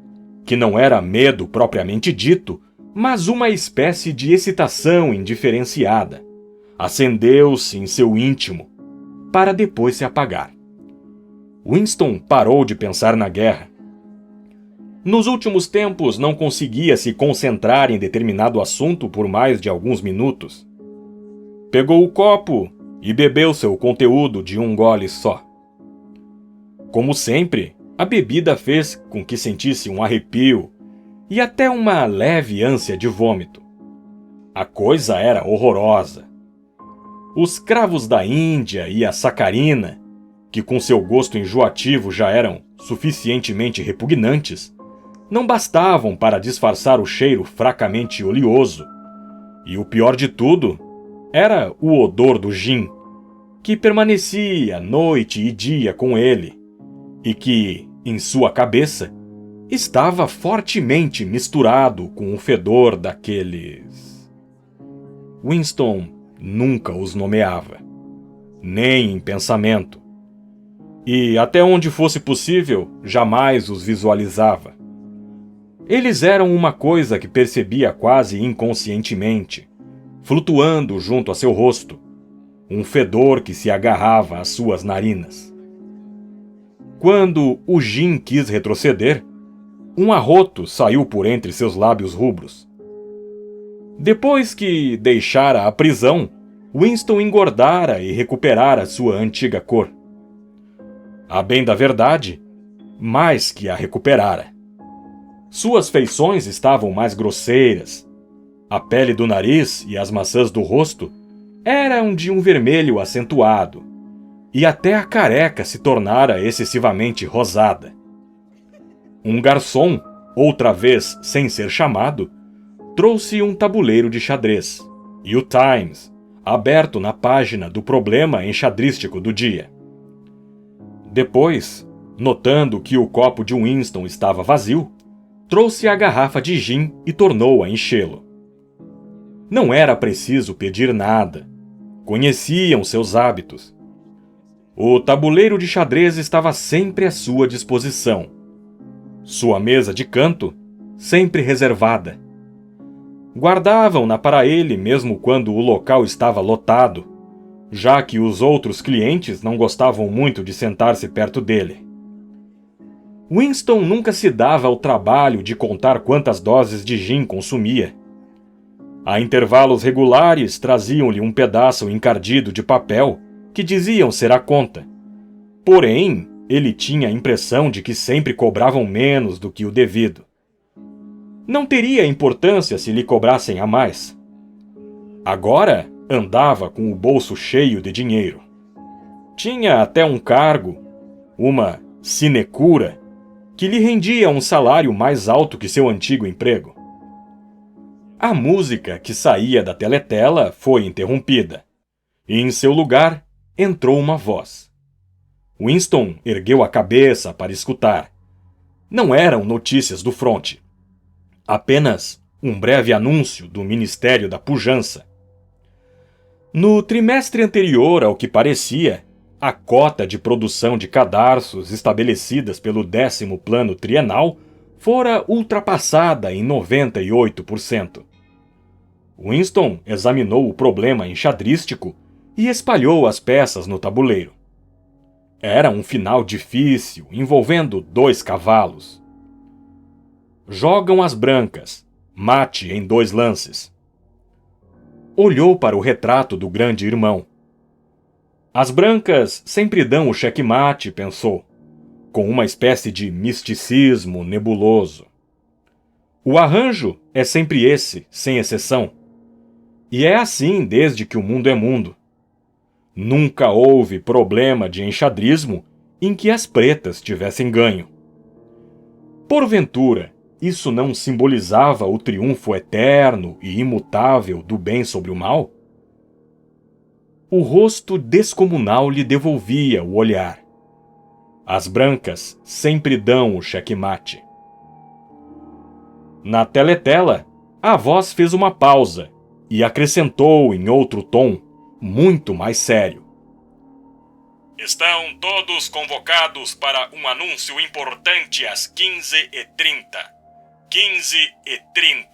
que não era medo propriamente dito, mas uma espécie de excitação indiferenciada, acendeu-se em seu íntimo, para depois se apagar. Winston parou de pensar na guerra. Nos últimos tempos não conseguia se concentrar em determinado assunto por mais de alguns minutos. Pegou o copo e bebeu seu conteúdo de um gole só. Como sempre, a bebida fez com que sentisse um arrepio e até uma leve ânsia de vômito. A coisa era horrorosa. Os cravos da Índia e a sacarina, que com seu gosto enjoativo já eram suficientemente repugnantes, não bastavam para disfarçar o cheiro fracamente oleoso. E o pior de tudo era o odor do gin, que permanecia noite e dia com ele, e que, em sua cabeça, estava fortemente misturado com o fedor daqueles... Winston nunca os nomeava, nem em pensamento, e, até onde fosse possível, jamais os visualizava. Eles eram uma coisa que percebia quase inconscientemente, flutuando junto a seu rosto, um fedor que se agarrava às suas narinas. Quando o gin quis retroceder, um arroto saiu por entre seus lábios rubros. Depois que deixara a prisão, Winston engordara e recuperara sua antiga cor. A bem da verdade, mais que a recuperara. Suas feições estavam mais grosseiras. A pele do nariz e as maçãs do rosto eram de um vermelho acentuado, e até a careca se tornara excessivamente rosada. Um garçom, outra vez sem ser chamado, trouxe um tabuleiro de xadrez, e o Times, aberto na página do problema enxadrístico do dia. Depois, notando que o copo de Winston estava vazio, trouxe a garrafa de gin e tornou a enchê-lo. Não era preciso pedir nada. Conheciam seus hábitos. O tabuleiro de xadrez estava sempre à sua disposição. Sua mesa de canto, sempre reservada. Guardavam-na para ele mesmo quando o local estava lotado, já que os outros clientes não gostavam muito de sentar-se perto dele. Winston nunca se dava ao trabalho de contar quantas doses de gin consumia. A intervalos regulares traziam-lhe um pedaço encardido de papel que diziam ser a conta. Porém, ele tinha a impressão de que sempre cobravam menos do que o devido. Não teria importância se lhe cobrassem a mais. Agora andava com o bolso cheio de dinheiro. Tinha até um cargo, uma sinecura, que lhe rendia um salário mais alto que seu antigo emprego. A música que saía da teletela foi interrompida, e em seu lugar entrou uma voz. Winston ergueu a cabeça para escutar. Não eram notícias do fronte. Apenas um breve anúncio do Ministério da Pujança. No trimestre anterior, ao que parecia, a cota de produção de cadarços estabelecidas pelo 10º Plano Trienal fora ultrapassada em 98%. Winston examinou o problema enxadrístico e espalhou as peças no tabuleiro. Era um final difícil, envolvendo 2 cavalos. Jogam as brancas, mate em 2 lances. Olhou para o retrato do grande irmão. As brancas sempre dão o xeque-mate, pensou, com uma espécie de misticismo nebuloso. O arranjo é sempre esse, sem exceção. E é assim desde que o mundo é mundo. Nunca houve problema de enxadrismo em que as pretas tivessem ganho. Porventura, isso não simbolizava o triunfo eterno e imutável do bem sobre o mal? O rosto descomunal lhe devolvia o olhar. As brancas sempre dão o xeque-mate. Na teletela, a voz fez uma pausa e acrescentou em outro tom, muito mais sério. Estão todos convocados para um anúncio importante às 15h30. 15h30.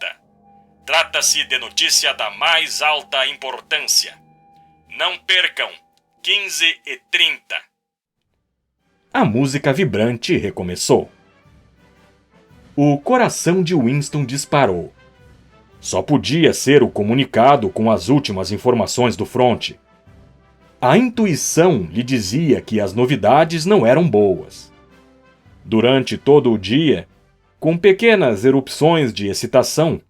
Trata-se de notícia da mais alta importância. Não percam. 15h30. A música vibrante recomeçou. O coração de Winston disparou. Só podia ser o comunicado com as últimas informações do fronte. A intuição lhe dizia que as novidades não eram boas. Durante todo o dia, com pequenas erupções de excitação,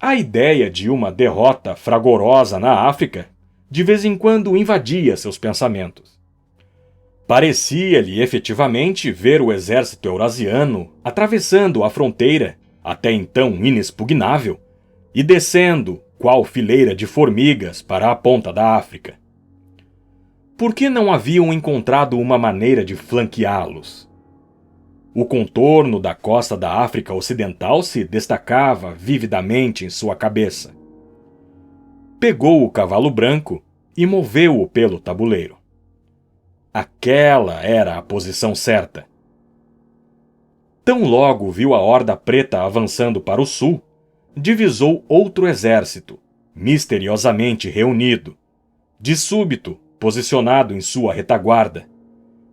a ideia de uma derrota fragorosa na África de vez em quando invadia seus pensamentos. Parecia-lhe efetivamente ver o exército eurasiano atravessando a fronteira, até então inexpugnável, e descendo, qual fileira de formigas, para a ponta da África. Por que não haviam encontrado uma maneira de flanqueá-los? O contorno da costa da África Ocidental se destacava vividamente em sua cabeça. Pegou o cavalo branco e moveu-o pelo tabuleiro. Aquela era a posição certa. Tão logo viu a horda preta avançando para o sul, divisou outro exército, misteriosamente reunido, de súbito posicionado em sua retaguarda,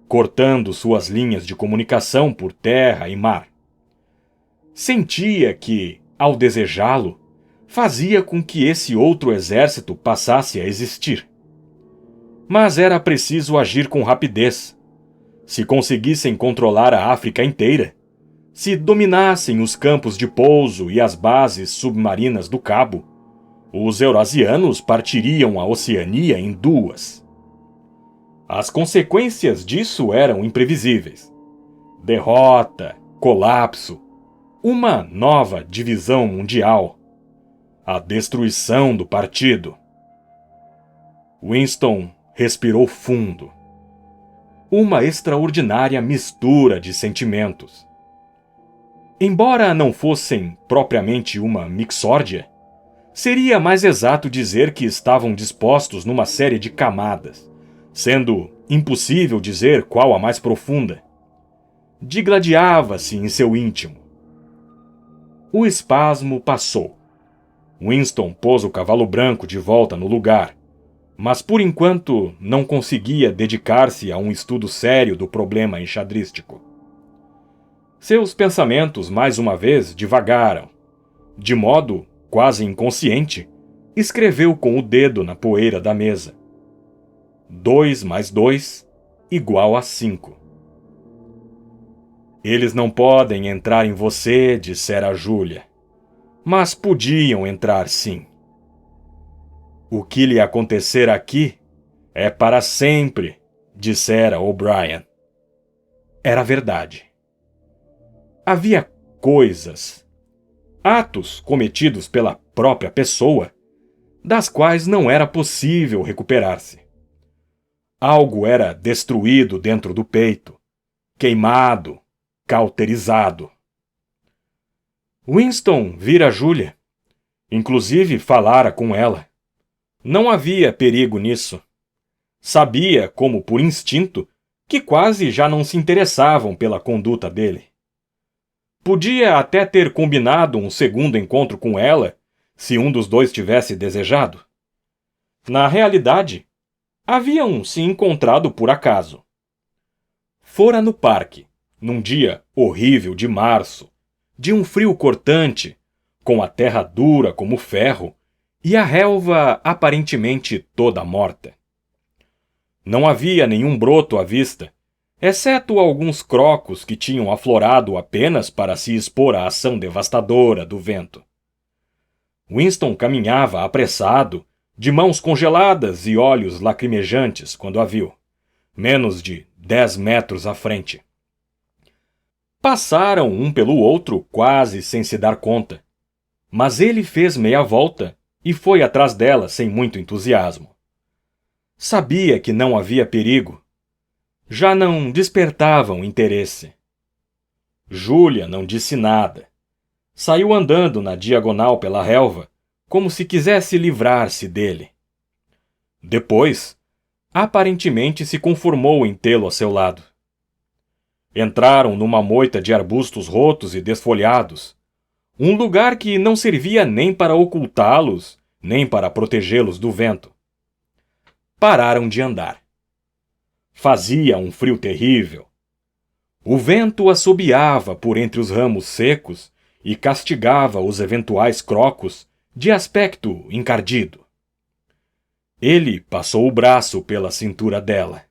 cortando suas linhas de comunicação por terra e mar. Sentia que, ao desejá-lo, fazia com que esse outro exército passasse a existir. Mas era preciso agir com rapidez. Se conseguissem controlar a África inteira, se dominassem os campos de pouso e as bases submarinas do Cabo, os eurasianos partiriam a Oceania em 2. As consequências disso eram imprevisíveis. Derrota, colapso, uma nova divisão mundial, a destruição do partido. Winston respirou fundo. Uma extraordinária mistura de sentimentos. Embora não fossem propriamente uma mixórdia, seria mais exato dizer que estavam dispostos numa série de camadas, sendo impossível dizer qual a mais profunda. Digladiava-se em seu íntimo. O espasmo passou. Winston pôs o cavalo branco de volta no lugar, mas por enquanto não conseguia dedicar-se a um estudo sério do problema enxadrístico. Seus pensamentos, mais uma vez, divagaram. De modo quase inconsciente, escreveu com o dedo na poeira da mesa. 2 mais 2 igual a 5. Eles não podem entrar em você, dissera Júlia. Mas podiam entrar sim. O que lhe acontecer aqui é para sempre, dissera O'Brien. Era verdade. Havia coisas, atos cometidos pela própria pessoa, das quais não era possível recuperar-se. Algo era destruído dentro do peito, queimado, cauterizado. Winston vira Júlia. Inclusive falara com ela. Não havia perigo nisso. Sabia, como por instinto, que quase já não se interessavam pela conduta dele. Podia até ter combinado um segundo encontro com ela, se um dos dois tivesse desejado. Na realidade, haviam se encontrado por acaso. Fora no parque, num dia horrível de março, de um frio cortante, com a terra dura como ferro e a relva aparentemente toda morta. Não havia nenhum broto à vista, exceto alguns crocos que tinham aflorado apenas para se expor à ação devastadora do vento. Winston caminhava apressado, de mãos congeladas e olhos lacrimejantes quando a viu, menos de 10 metros à frente. Passaram um pelo outro quase sem se dar conta, mas ele fez meia volta e foi atrás dela sem muito entusiasmo. Sabia que não havia perigo. Já não despertavam interesse. Júlia não disse nada. Saiu andando na diagonal pela relva, como se quisesse livrar-se dele. Depois, aparentemente se conformou em tê-lo a seu lado. Entraram numa moita de arbustos rotos e desfolhados, um lugar que não servia nem para ocultá-los, nem para protegê-los do vento. Pararam de andar. Fazia um frio terrível. O vento assobiava por entre os ramos secos e castigava os eventuais crocos de aspecto encardido. Ele passou o braço pela cintura dela.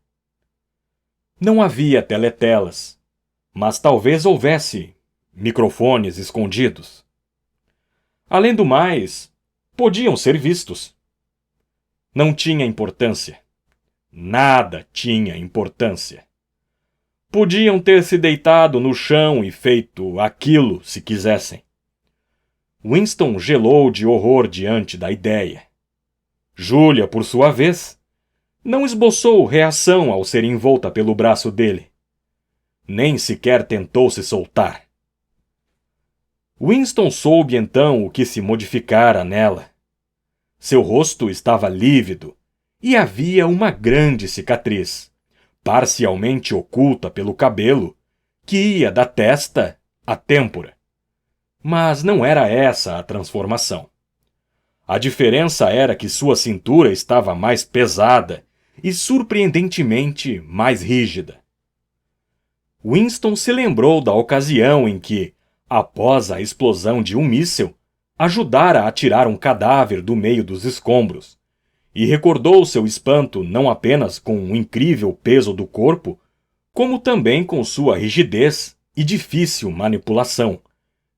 Não havia teletelas, mas talvez houvesse microfones escondidos. Além do mais, podiam ser vistos. Não tinha importância. Nada tinha importância. Podiam ter se deitado no chão e feito aquilo se quisessem. Winston gelou de horror diante da ideia. Júlia, por sua vez, não esboçou reação ao ser envolta pelo braço dele. Nem sequer tentou se soltar. Winston soube então o que se modificara nela. Seu rosto estava lívido e havia uma grande cicatriz, parcialmente oculta pelo cabelo, que ia da testa à têmpora. Mas não era essa a transformação. A diferença era que sua cintura estava mais pesada e surpreendentemente mais rígida. Winston se lembrou da ocasião em que, após a explosão de um míssil, ajudara a tirar um cadáver do meio dos escombros, e recordou seu espanto não apenas com o incrível peso do corpo, como também com sua rigidez e difícil manipulação,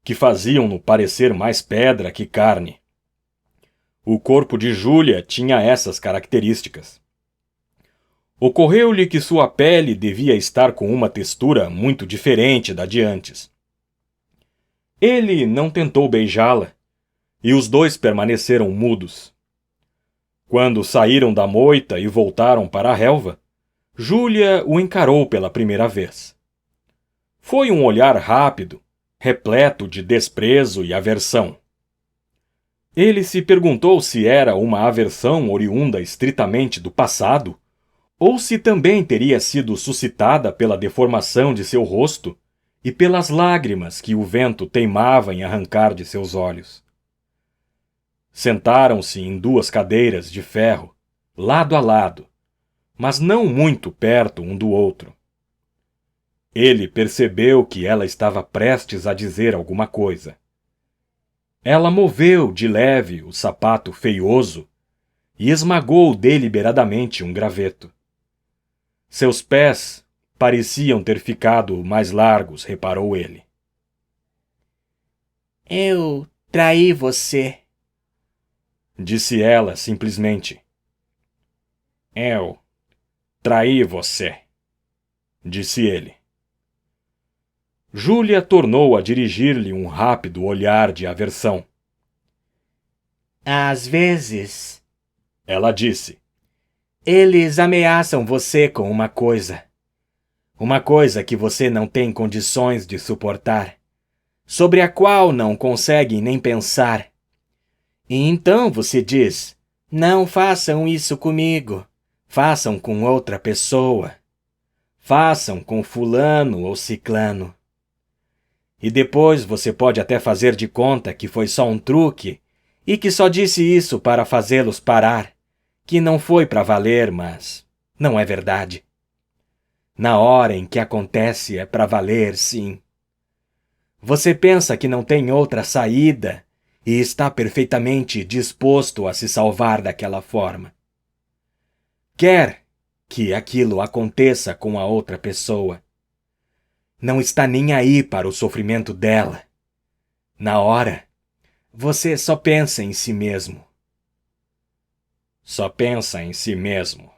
que faziam-no parecer mais pedra que carne. O corpo de Júlia tinha essas características. Ocorreu-lhe que sua pele devia estar com uma textura muito diferente da de antes. Ele não tentou beijá-la, e os dois permaneceram mudos. Quando saíram da moita e voltaram para a relva, Júlia o encarou pela primeira vez. Foi um olhar rápido, repleto de desprezo e aversão. Ele se perguntou se era uma aversão oriunda estritamente do passado, ou se também teria sido suscitada pela deformação de seu rosto e pelas lágrimas que o vento teimava em arrancar de seus olhos. Sentaram-se em 2 cadeiras de ferro, lado a lado, mas não muito perto um do outro. Ele percebeu que ela estava prestes a dizer alguma coisa. Ela moveu de leve o sapato feioso e esmagou deliberadamente um graveto. Seus pés pareciam ter ficado mais largos, reparou ele. Eu traí você, disse ela simplesmente. Eu traí você, disse ele. Júlia tornou a dirigir-lhe um rápido olhar de aversão. Às vezes, ela disse. Eles ameaçam você com uma coisa. Uma coisa que você não tem condições de suportar, sobre a qual não consegue nem pensar. E então você diz: não façam isso comigo, façam com outra pessoa. Façam com fulano ou ciclano. E depois você pode até fazer de conta que foi só um truque e que só disse isso para fazê-los parar, que não foi para valer, mas não é verdade. Na hora em que acontece é para valer, sim. Você pensa que não tem outra saída e está perfeitamente disposto a se salvar daquela forma. Quer que aquilo aconteça com a outra pessoa. Não está nem aí para o sofrimento dela. Na hora, você só pensa em si mesmo. Só pensa em si mesmo,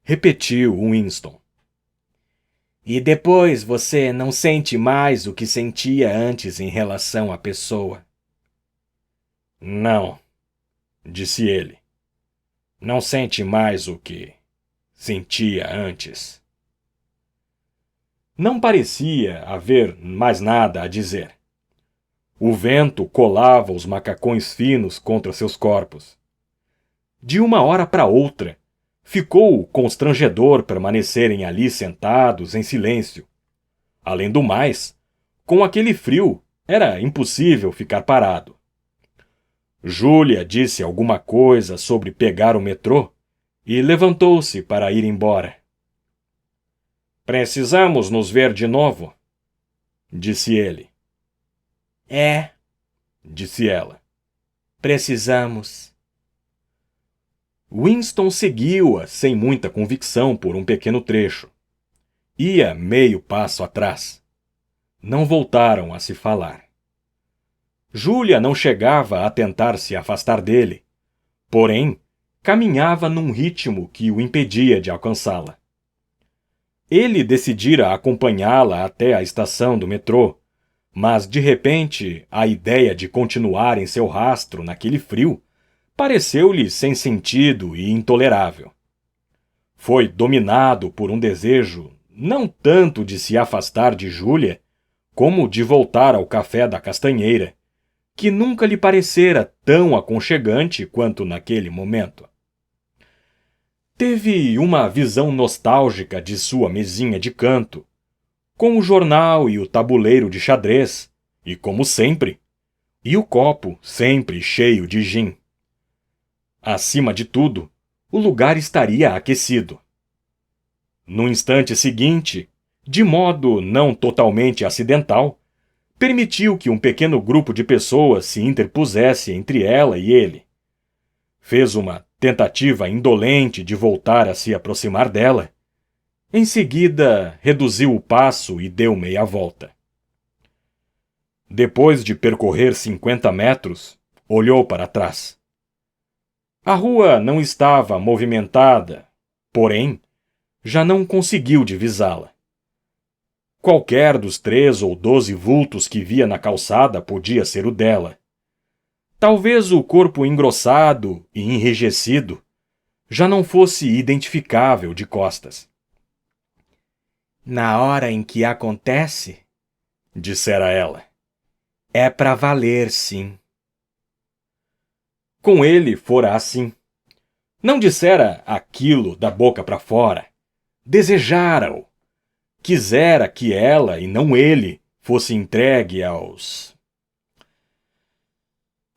repetiu Winston. E depois você não sente mais o que sentia antes em relação à pessoa. Não, disse ele. Não sente mais o que sentia antes. Não parecia haver mais nada a dizer. O vento colava os macacões finos contra seus corpos. De uma hora para outra, ficou constrangedor permanecerem ali sentados em silêncio. Além do mais, com aquele frio, era impossível ficar parado. Júlia disse alguma coisa sobre pegar o metrô e levantou-se para ir embora. Precisamos nos ver de novo, disse ele. É, disse ela. Precisamos. Winston seguiu-a sem muita convicção por um pequeno trecho. Ia meio passo atrás. Não voltaram a se falar. Júlia não chegava a tentar se afastar dele, porém, caminhava num ritmo que o impedia de alcançá-la. Ele decidira acompanhá-la até a estação do metrô, mas, de repente, a ideia de continuar em seu rastro naquele frio pareceu-lhe sem sentido e intolerável. Foi dominado por um desejo não tanto de se afastar de Júlia, como de voltar ao café da Castanheira, que nunca lhe parecera tão aconchegante quanto naquele momento. Teve uma visão nostálgica de sua mesinha de canto, com o jornal e o tabuleiro de xadrez, e como sempre, e o copo sempre cheio de gin. Acima de tudo, o lugar estaria aquecido. No instante seguinte, de modo não totalmente acidental, permitiu que um pequeno grupo de pessoas se interpusesse entre ela e ele. Fez uma tentativa indolente de voltar a se aproximar dela. Em seguida, reduziu o passo e deu meia volta. Depois de percorrer 50 metros, olhou para trás. A rua não estava movimentada, porém, já não conseguiu divisá-la. Qualquer dos 3 ou 12 vultos que via na calçada podia ser o dela. Talvez o corpo engrossado e enrijecido já não fosse identificável de costas. Na hora em que acontece, dissera ela, é para valer, sim. Com ele fora assim. Não dissera aquilo da boca para fora. Desejara-o. Quisera que ela e não ele fosse entregue aos...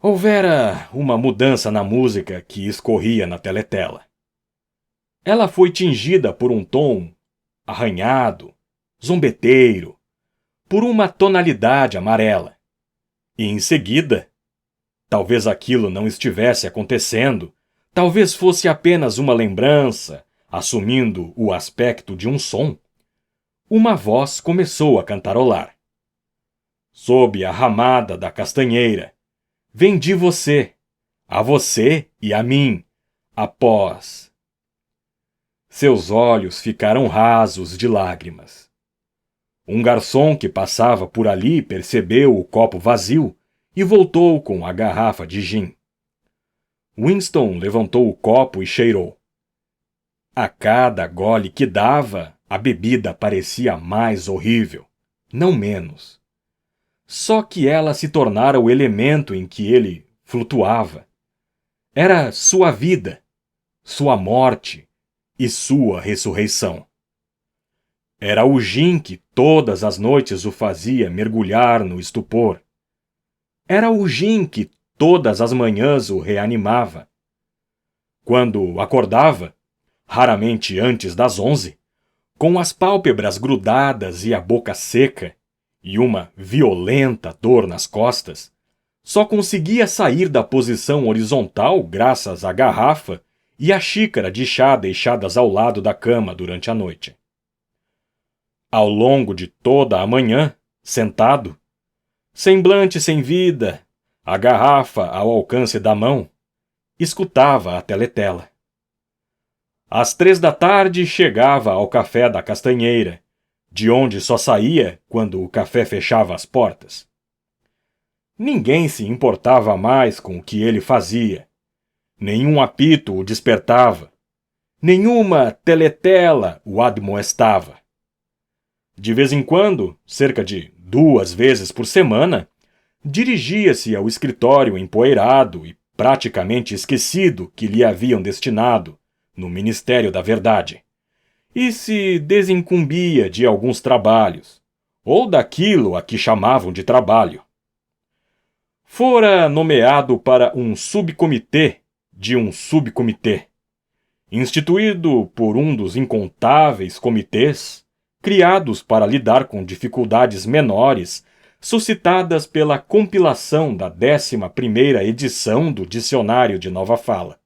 Houvera uma mudança na música que escorria na teletela. Ela foi tingida por um tom arranhado, zombeteiro, por uma tonalidade amarela. E em seguida, talvez aquilo não estivesse acontecendo, talvez fosse apenas uma lembrança, assumindo o aspecto de um som, uma voz começou a cantarolar. Sob a ramada da castanheira, vendi você, a você e a mim, após. Seus olhos ficaram rasos de lágrimas. Um garçom que passava por ali percebeu o copo vazio e voltou com a garrafa de gin. Winston levantou o copo e cheirou. A cada gole que dava, a bebida parecia mais horrível, não menos. Só que ela se tornara o elemento em que ele flutuava. Era sua vida, sua morte e sua ressurreição. Era o gin que todas as noites o fazia mergulhar no estupor. Era o gin que todas as manhãs o reanimava. Quando acordava, raramente antes das 11, com as pálpebras grudadas e a boca seca, e uma violenta dor nas costas, só conseguia sair da posição horizontal graças à garrafa e à xícara de chá deixadas ao lado da cama durante a noite. Ao longo de toda a manhã, sentado, semblante sem vida, a garrafa ao alcance da mão, escutava a teletela. Às 3 da tarde chegava ao café da Castanheira, de onde só saía quando o café fechava as portas. Ninguém se importava mais com o que ele fazia. Nenhum apito o despertava. Nenhuma teletela o admoestava. De vez em quando, cerca de 2 vezes por semana, dirigia-se ao escritório empoeirado e praticamente esquecido que lhe haviam destinado, no Ministério da Verdade, e se desincumbia de alguns trabalhos, ou daquilo a que chamavam de trabalho. Fora nomeado para um subcomitê de um subcomitê, instituído por um dos incontáveis comitês criados para lidar com dificuldades menores suscitadas pela compilação da 11ª edição do Dicionário de Nova Fala.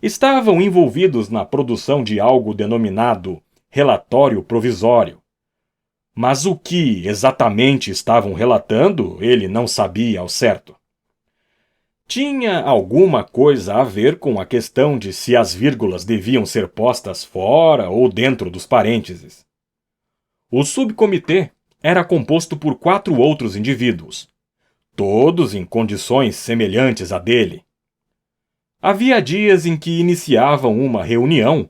Estavam envolvidos na produção de algo denominado relatório provisório. Mas o que exatamente estavam relatando, ele não sabia ao certo. Tinha alguma coisa a ver com a questão de se as vírgulas deviam ser postas fora ou dentro dos parênteses. O subcomitê era composto por 4 outros indivíduos, todos em condições semelhantes à dele. Havia dias em que iniciavam uma reunião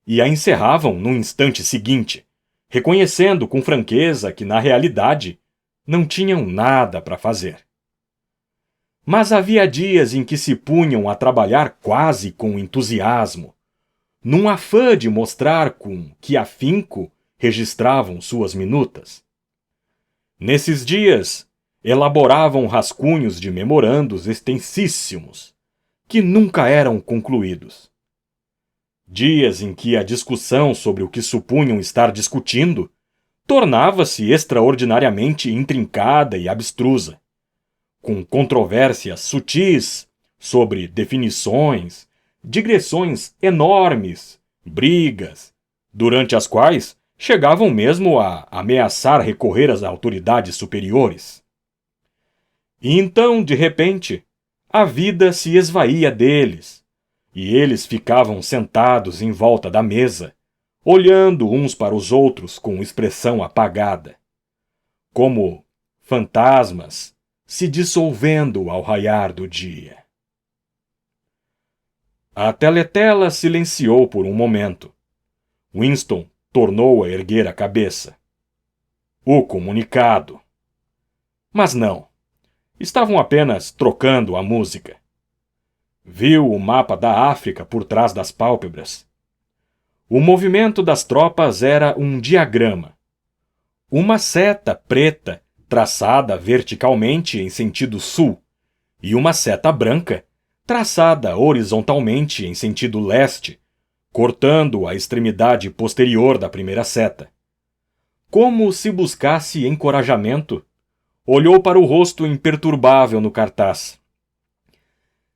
e a encerravam no instante seguinte, reconhecendo com franqueza que, na realidade, não tinham nada para fazer. Mas havia dias em que se punham a trabalhar quase com entusiasmo, num afã de mostrar com que afinco registravam suas minutas. Nesses dias, elaboravam rascunhos de memorandos extensíssimos, que nunca eram concluídos. Dias em que a discussão sobre o que supunham estar discutindo tornava-se extraordinariamente intrincada e abstrusa, com controvérsias sutis sobre definições, digressões enormes, brigas, durante as quais chegavam mesmo a ameaçar recorrer às autoridades superiores. E então, de repente, a vida se esvaía deles, e eles ficavam sentados em volta da mesa, olhando uns para os outros com expressão apagada, como fantasmas se dissolvendo ao raiar do dia. A teletela silenciou por um momento. Winston tornou a erguer a cabeça. O comunicado. Mas não. Estavam apenas trocando a música. Viu o mapa da África por trás das pálpebras. O movimento das tropas era um diagrama. Uma seta preta traçada verticalmente em sentido sul e uma seta branca traçada horizontalmente em sentido leste, cortando a extremidade posterior da primeira seta. Como se buscasse encorajamento, olhou para o rosto imperturbável no cartaz.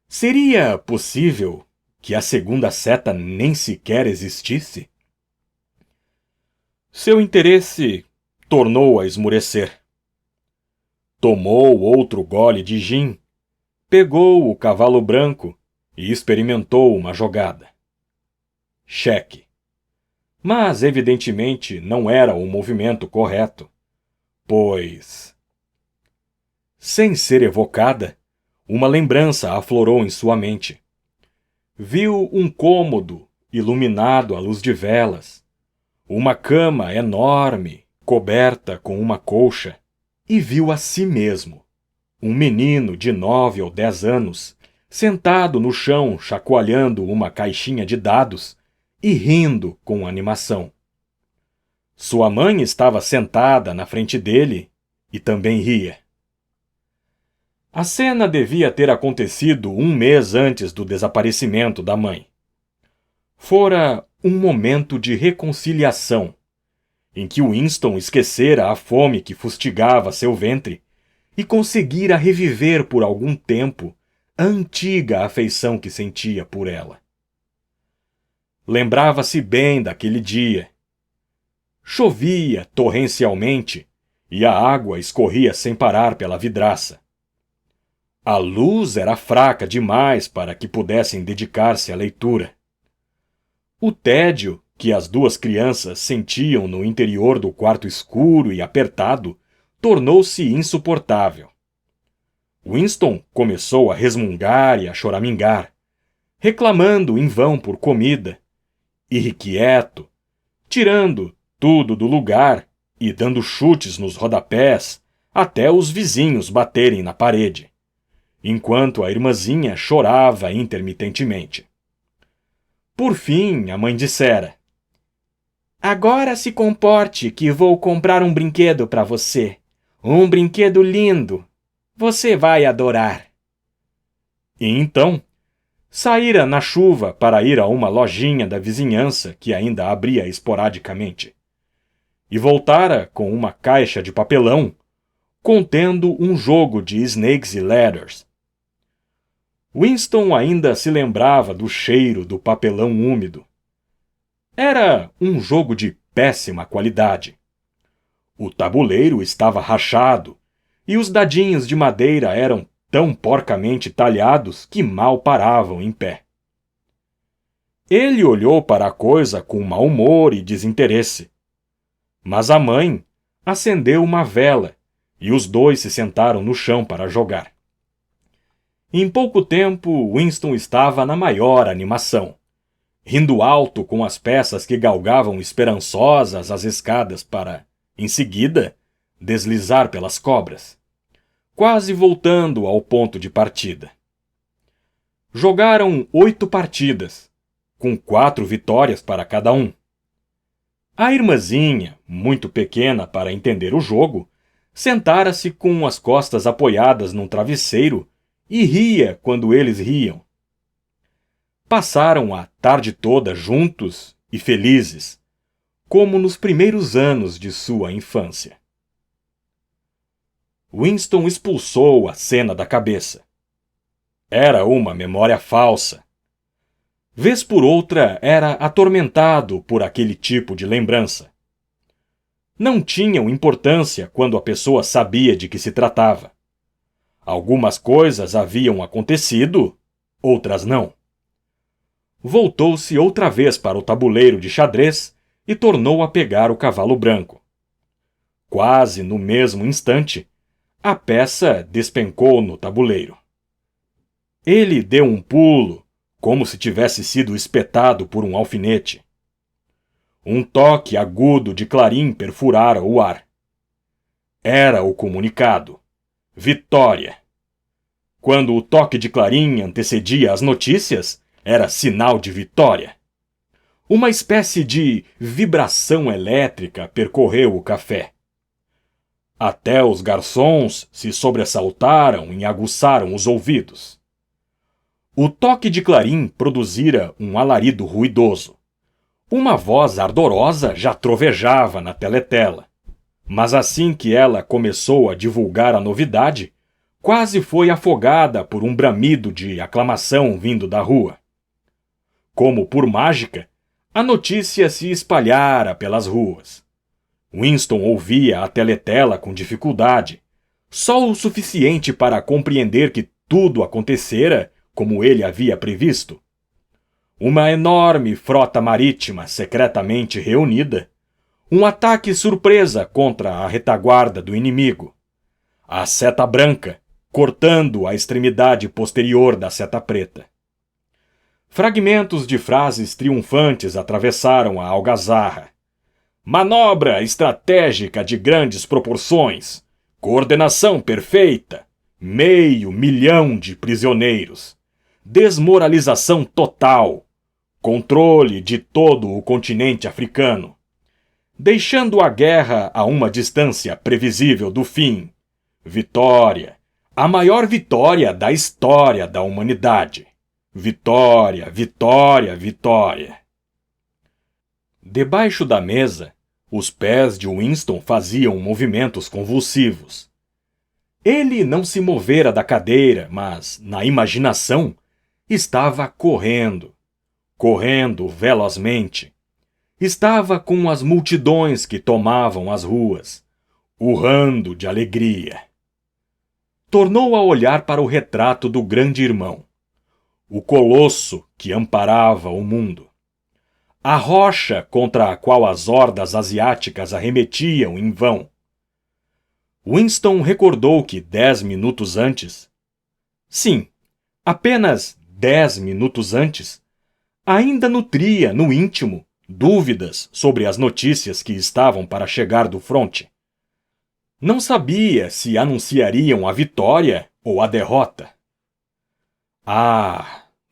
Seria possível que a segunda seta nem sequer existisse? Seu interesse tornou a esmurecer. Tomou outro gole de gin, pegou o cavalo branco e experimentou uma jogada. Cheque. Mas, evidentemente, não era o movimento correto, pois... Sem ser evocada, uma lembrança aflorou em sua mente. Viu um cômodo iluminado à luz de velas, uma cama enorme, coberta com uma colcha, e viu a si mesmo, um menino de 9 ou 10 anos, sentado no chão chacoalhando uma caixinha de dados e rindo com animação. Sua mãe estava sentada na frente dele e também ria. A cena devia ter acontecido 1 mês antes do desaparecimento da mãe. Fora um momento de reconciliação, em que Winston esquecera a fome que fustigava seu ventre e conseguira reviver por algum tempo a antiga afeição que sentia por ela. Lembrava-se bem daquele dia. Chovia torrencialmente e a água escorria sem parar pela vidraça. A luz era fraca demais para que pudessem dedicar-se à leitura. O tédio que as 2 crianças sentiam no interior do quarto escuro e apertado tornou-se insuportável. Winston começou a resmungar e a choramingar, reclamando em vão por comida, irrequieto, tirando tudo do lugar e dando chutes nos rodapés até os vizinhos baterem na parede, enquanto a irmãzinha chorava intermitentemente. Por fim, a mãe dissera: "Agora se comporte que vou comprar um brinquedo para você. Um brinquedo lindo. Você vai adorar." E então, saíra na chuva para ir a uma lojinha da vizinhança que ainda abria esporadicamente. E voltara com uma caixa de papelão contendo um jogo de snakes e ladders. Winston ainda se lembrava do cheiro do papelão úmido. Era um jogo de péssima qualidade. O tabuleiro estava rachado e os dadinhos de madeira eram tão porcamente talhados que mal paravam em pé. Ele olhou para a coisa com mau humor e desinteresse. Mas a mãe acendeu uma vela e os 2 se sentaram no chão para jogar. Em pouco tempo, Winston estava na maior animação, rindo alto com as peças que galgavam esperançosas as escadas para, em seguida, deslizar pelas cobras, quase voltando ao ponto de partida. Jogaram 8 partidas, com 4 vitórias para cada um. A irmãzinha, muito pequena para entender o jogo, sentara-se com as costas apoiadas num travesseiro e ria quando eles riam. Passaram a tarde toda juntos e felizes, como nos primeiros anos de sua infância. Winston expulsou a cena da cabeça. Era uma memória falsa. Vez por outra era atormentado por aquele tipo de lembrança. Não tinham importância quando a pessoa sabia de que se tratava. Algumas coisas haviam acontecido, outras não. Voltou-se outra vez para o tabuleiro de xadrez e tornou a pegar o cavalo branco. Quase no mesmo instante, a peça despencou no tabuleiro. Ele deu um pulo, como se tivesse sido espetado por um alfinete. Um toque agudo de clarim perfurara o ar. Era o comunicado. Vitória! Quando o toque de clarim antecedia as notícias, era sinal de vitória. Uma espécie de vibração elétrica percorreu o café. Até os garçons se sobressaltaram e aguçaram os ouvidos. O toque de clarim produzira um alarido ruidoso. Uma voz ardorosa já trovejava na teletela, mas assim que ela começou a divulgar a novidade, quase foi afogada por um bramido de aclamação vindo da rua. Como por mágica, a notícia se espalhara pelas ruas. Winston ouvia a teletela com dificuldade, só o suficiente para compreender que tudo acontecera como ele havia previsto. Uma enorme frota marítima secretamente reunida, um ataque surpresa contra a retaguarda do inimigo, a seta branca cortando a extremidade posterior da seta preta. Fragmentos de frases triunfantes atravessaram a algazarra. Manobra estratégica de grandes proporções, coordenação perfeita, 500.000 de prisioneiros, desmoralização total, controle de todo o continente africano, deixando a guerra a uma distância previsível do fim. Vitória, a maior vitória da história da humanidade. Vitória, vitória, vitória. Debaixo da mesa, os pés de Winston faziam movimentos convulsivos. Ele não se movera da cadeira, mas, na imaginação, estava correndo velozmente. Estava com as multidões que tomavam as ruas, urrando de alegria. Tornou a olhar para o retrato do grande irmão, o colosso que amparava o mundo. A rocha contra a qual as hordas asiáticas arremetiam em vão. Winston recordou que 10 minutos antes, sim, apenas 10 minutos antes, ainda nutria no íntimo dúvidas sobre as notícias que estavam para chegar do fronte. Não sabia se anunciariam a vitória ou a derrota.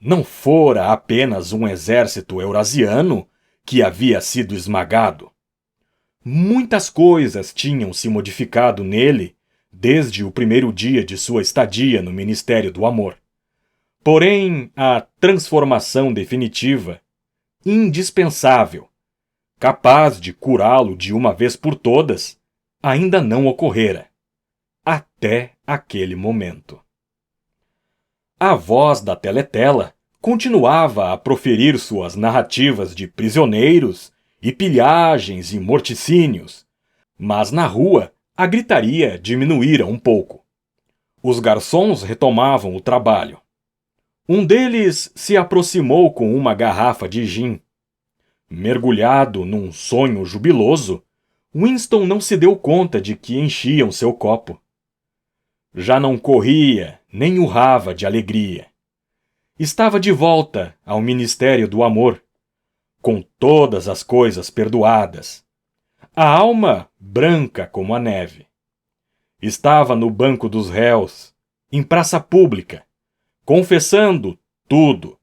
Não fora apenas um exército eurasiano que havia sido esmagado. Muitas coisas tinham se modificado nele desde o primeiro dia de sua estadia no Ministério do Amor. Porém, a transformação definitiva, indispensável, capaz de curá-lo de uma vez por todas, ainda não ocorrera, até aquele momento. A voz da teletela continuava a proferir suas narrativas de prisioneiros e pilhagens e morticínios, mas na rua a gritaria diminuíra um pouco. Os garçons retomavam o trabalho. Um deles se aproximou com uma garrafa de gin. Mergulhado num sonho jubiloso, Winston não se deu conta de que enchiam seu copo. Já não corria nem urrava de alegria. Estava de volta ao Ministério do Amor, com todas as coisas perdoadas, a alma branca como a neve. Estava no banco dos réus, em praça pública, confessando tudo,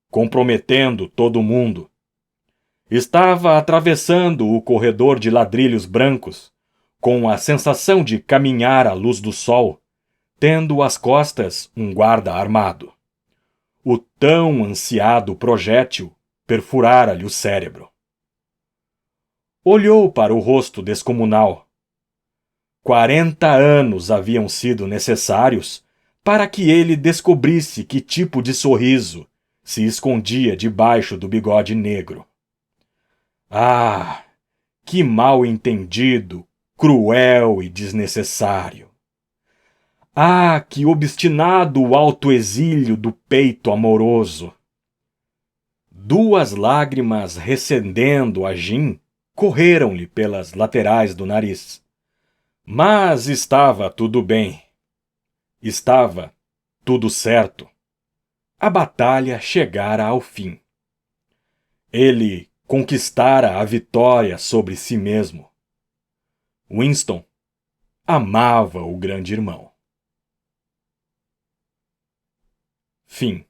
comprometendo todo mundo. Estava atravessando o corredor de ladrilhos brancos, com a sensação de caminhar à luz do sol, tendo às costas um guarda armado. O tão ansiado projétil perfurara-lhe o cérebro. Olhou para o rosto descomunal. 40 anos haviam sido necessários para que ele descobrisse que tipo de sorriso se escondia debaixo do bigode negro. Que mal-entendido, cruel e desnecessário! Que obstinado autoexílio do peito amoroso! 2 lágrimas recendendo a gin correram-lhe pelas laterais do nariz. Mas estava tudo bem. Estava tudo certo. A batalha chegara ao fim. Ele conquistara a vitória sobre si mesmo. Winston amava o grande irmão. Fim.